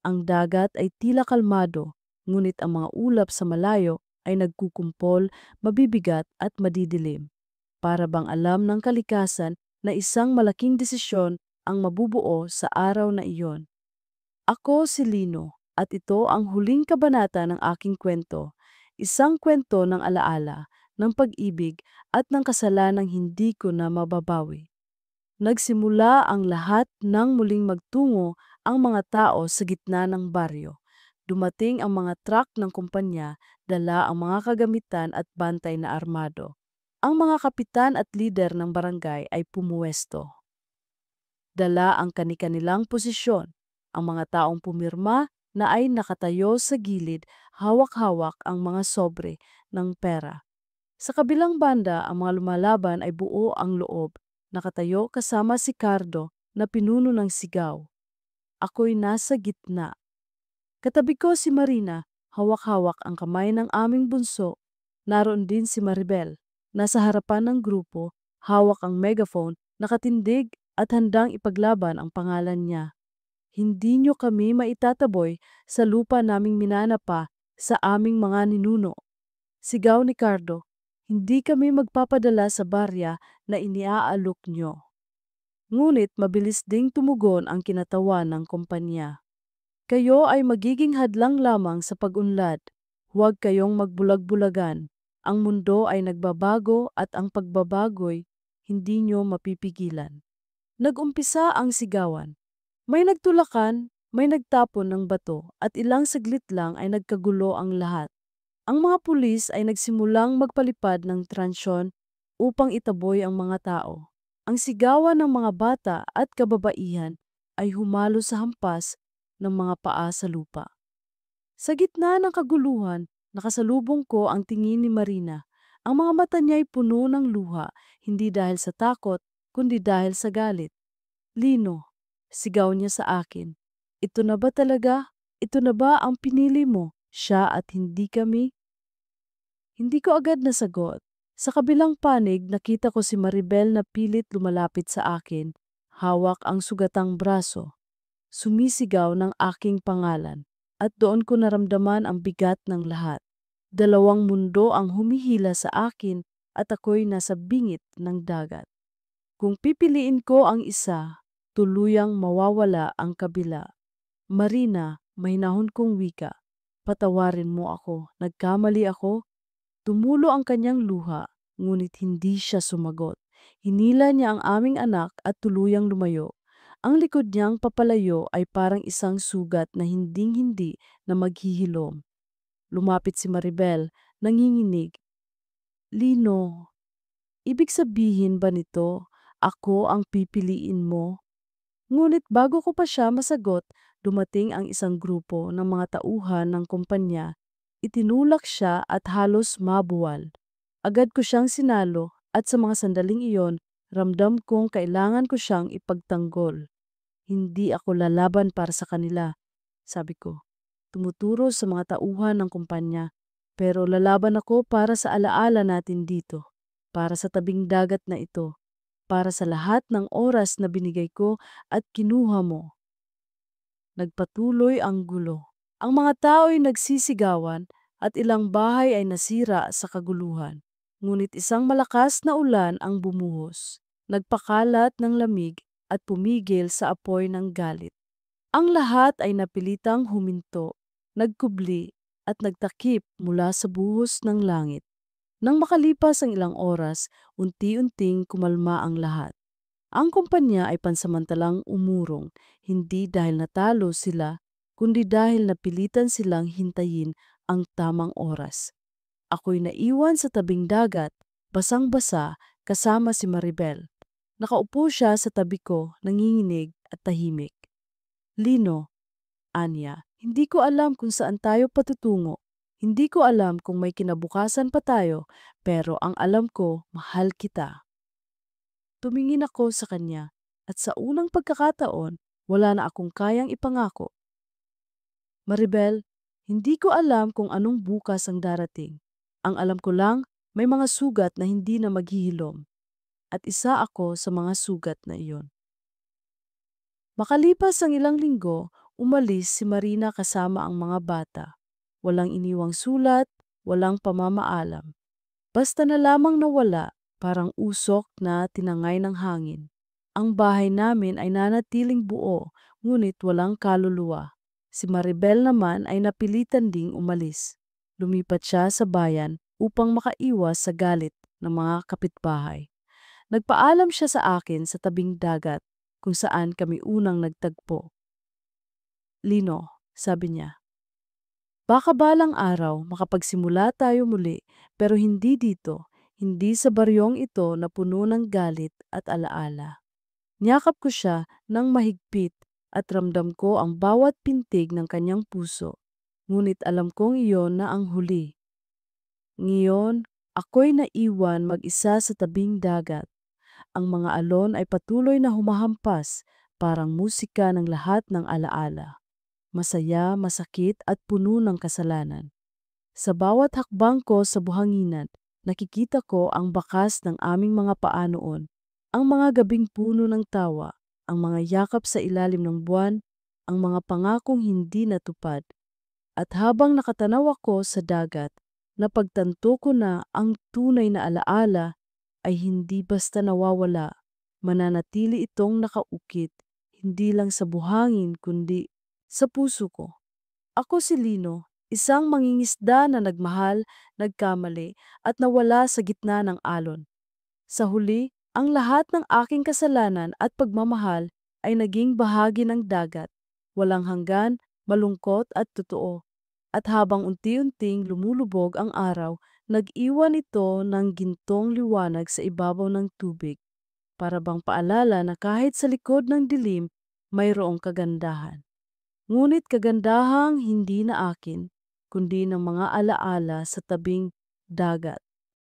S1: Ang dagat ay tila kalmado, ngunit ang mga ulap sa malayo ay nagkukumpol, mabibigat at madidilim. Para bang alam ng kalikasan na isang malaking desisyon ang mabubuo sa araw na iyon. Ako si Lino at ito ang huling kabanata ng aking kwento. Isang kwento ng alaala, ng pag-ibig at ng kasalanang hindi ko na mababawi. Nagsimula ang lahat nang muling magtungo ang mga tao sa gitna ng baryo. Dumating ang mga truck ng kumpanya, dala ang mga kagamitan at bantay na armado. Ang mga kapitan at lider ng barangay ay pumuwesto. Dala ang kani-kanilang posisyon. Ang mga taong pumirma na ay nakatayo sa gilid, hawak-hawak ang mga sobre ng pera. Sa kabilang banda, ang mga lumalaban ay buo ang loob, nakatayo kasama si Cardo na pinuno ng sigaw. Ako'y nasa gitna. Katabi ko si Marina, hawak-hawak ang kamay ng aming bunso. Naroon din si Maribel. Nasa harapan ng grupo, hawak ang megaphone, nakatindig at handang ipaglaban ang pangalan niya. Hindi niyo kami maitataboy sa lupa naming minanapa sa aming mga ninuno. Sigaw ni Cardo, hindi kami magpapadala sa barya na iniaalok niyo. Ngunit mabilis ding tumugon ang kinatawan ng kumpanya. Kayo ay magiging hadlang lamang sa pag-unlad. Huwag kayong magbulag-bulagan. Ang mundo ay nagbabago at ang pagbabago'y hindi nyo mapipigilan. Nag-umpisa ang sigawan. May nagtulakan, may nagtapon ng bato at ilang saglit lang ay nagkagulo ang lahat. Ang mga pulis ay nagsimulang magpalipad ng transyon upang itaboy ang mga tao. Ang sigawan ng mga bata at kababaihan ay humalo sa hampas ng mga paa sa lupa. Sa gitna ng kaguluhan, nakasalubong ko ang tingin ni Marina. Ang mga mata niya ay puno ng luha, hindi dahil sa takot, kundi dahil sa galit. Lino, sigaw niya sa akin. Ito na ba talaga? Ito na ba ang pinili mo? Siya at hindi kami? Hindi ko agad nasagot. Sa kabilang panig, nakita ko si Maribel na pilit lumalapit sa akin. Hawak ang sugatang braso. Sumisigaw ng aking pangalan. At doon ko naramdaman ang bigat ng lahat. Dalawang mundo ang humihila sa akin at ako'y nasa bingit ng dagat. Kung pipiliin ko ang isa, tuluyang mawawala ang kabila. Marina, mahinahon kong wika. Patawarin mo ako, nagkamali ako. Tumulo ang kanyang luha, ngunit hindi siya sumagot. Hinila niya ang aming anak at tuluyang lumayo. Ang likod niyang papalayo ay parang isang sugat na hinding-hindi na maghihilom. Lumapit si Maribel, nanginginig. Lino, ibig sabihin ba nito, ako ang pipiliin mo? Ngunit bago ko pa siya masagot, dumating ang isang grupo ng mga tauhan ng kumpanya. Itinulak siya at halos mabuwal. Agad ko siyang sinalo at sa mga sandaling iyon, ramdam kong kailangan ko siyang ipagtanggol. Hindi ako lalaban para sa kanila, sabi ko. Tumuturo sa mga tauhan ng kumpanya. Pero lalaban ako para sa alaala natin dito, para sa tabing dagat na ito, para sa lahat ng oras na binigay ko at kinuha mo. Nagpatuloy ang gulo. Ang mga tao'y nagsisigawan at ilang bahay ay nasira sa kaguluhan. Ngunit isang malakas na ulan ang bumuhos, nagpakalat ng lamig at pumigil sa apoy ng galit. Ang lahat ay napilitang huminto, nagkubli at nagtakip mula sa buhos ng langit. Nang makalipas ang ilang oras, unti-unting kumalma ang lahat. Ang kumpanya ay pansamantalang umurong, hindi dahil natalo sila, kundi dahil napilitan silang hintayin ang tamang oras. Ako'y naiwan sa tabing dagat, basang-basa, kasama si Maribel. Nakaupo siya sa tabi ko, nanginginig at tahimik. Lino, Anya, hindi ko alam kung saan tayo patutungo. Hindi ko alam kung may kinabukasan pa tayo, pero ang alam ko, mahal kita. Tumingin ako sa kanya at sa unang pagkakataon, wala na akong kayang ipangako. Maribel, hindi ko alam kung anong bukas ang darating. Ang alam ko lang, may mga sugat na hindi na maghihilom. At isa ako sa mga sugat na iyon. Makalipas ang ilang linggo, umalis si Marina kasama ang mga bata. Walang iniwang sulat, walang pamamaalam. Basta na lamang nawala, parang usok na tinangay ng hangin. Ang bahay namin ay nanatiling buo, ngunit walang kaluluwa. Si Maribel naman ay napilitan ding umalis. Lumipat siya sa bayan upang makaiwas sa galit ng mga kapitbahay. Nagpaalam siya sa akin sa tabing dagat kung saan kami unang nagtagpo. Lino, sabi niya, baka balang araw makapagsimula tayo muli pero hindi dito, hindi sa baryong ito na puno ng galit at alaala. Niyakap ko siya ng mahigpit at ramdam ko ang bawat pintig ng kanyang puso. Ngunit alam kong iyon na ang huli. Ngayon, ako'y naiwan mag-isa sa tabing dagat. Ang mga alon ay patuloy na humahampas, parang musika ng lahat ng alaala. Masaya, masakit at puno ng kasalanan. Sa bawat hakbang ko sa buhanginan, nakikita ko ang bakas ng aming mga paa noon. Ang mga gabing puno ng tawa, ang mga yakap sa ilalim ng buwan, ang mga pangakong hindi natupad. At habang nakatanaw ako sa dagat, napagtanto ko na ang tunay na alaala ay hindi basta nawawala. Mananatili itong nakaukit, hindi lang sa buhangin kundi sa puso ko. Ako si Lino, isang mangingisda na nagmahal, nagkamali at nawala sa gitna ng alon. Sa huli, ang lahat ng aking kasalanan at pagmamahal ay naging bahagi ng dagat, walang hanggan, malungkot at totoo. At habang unti-unting lumulubog ang araw, nag-iwan ito ng gintong liwanag sa ibabaw ng tubig. para bang paalala na kahit sa likod ng dilim, mayroong kagandahan. Ngunit kagandahang hindi na akin, kundi ng mga alaala sa tabing dagat.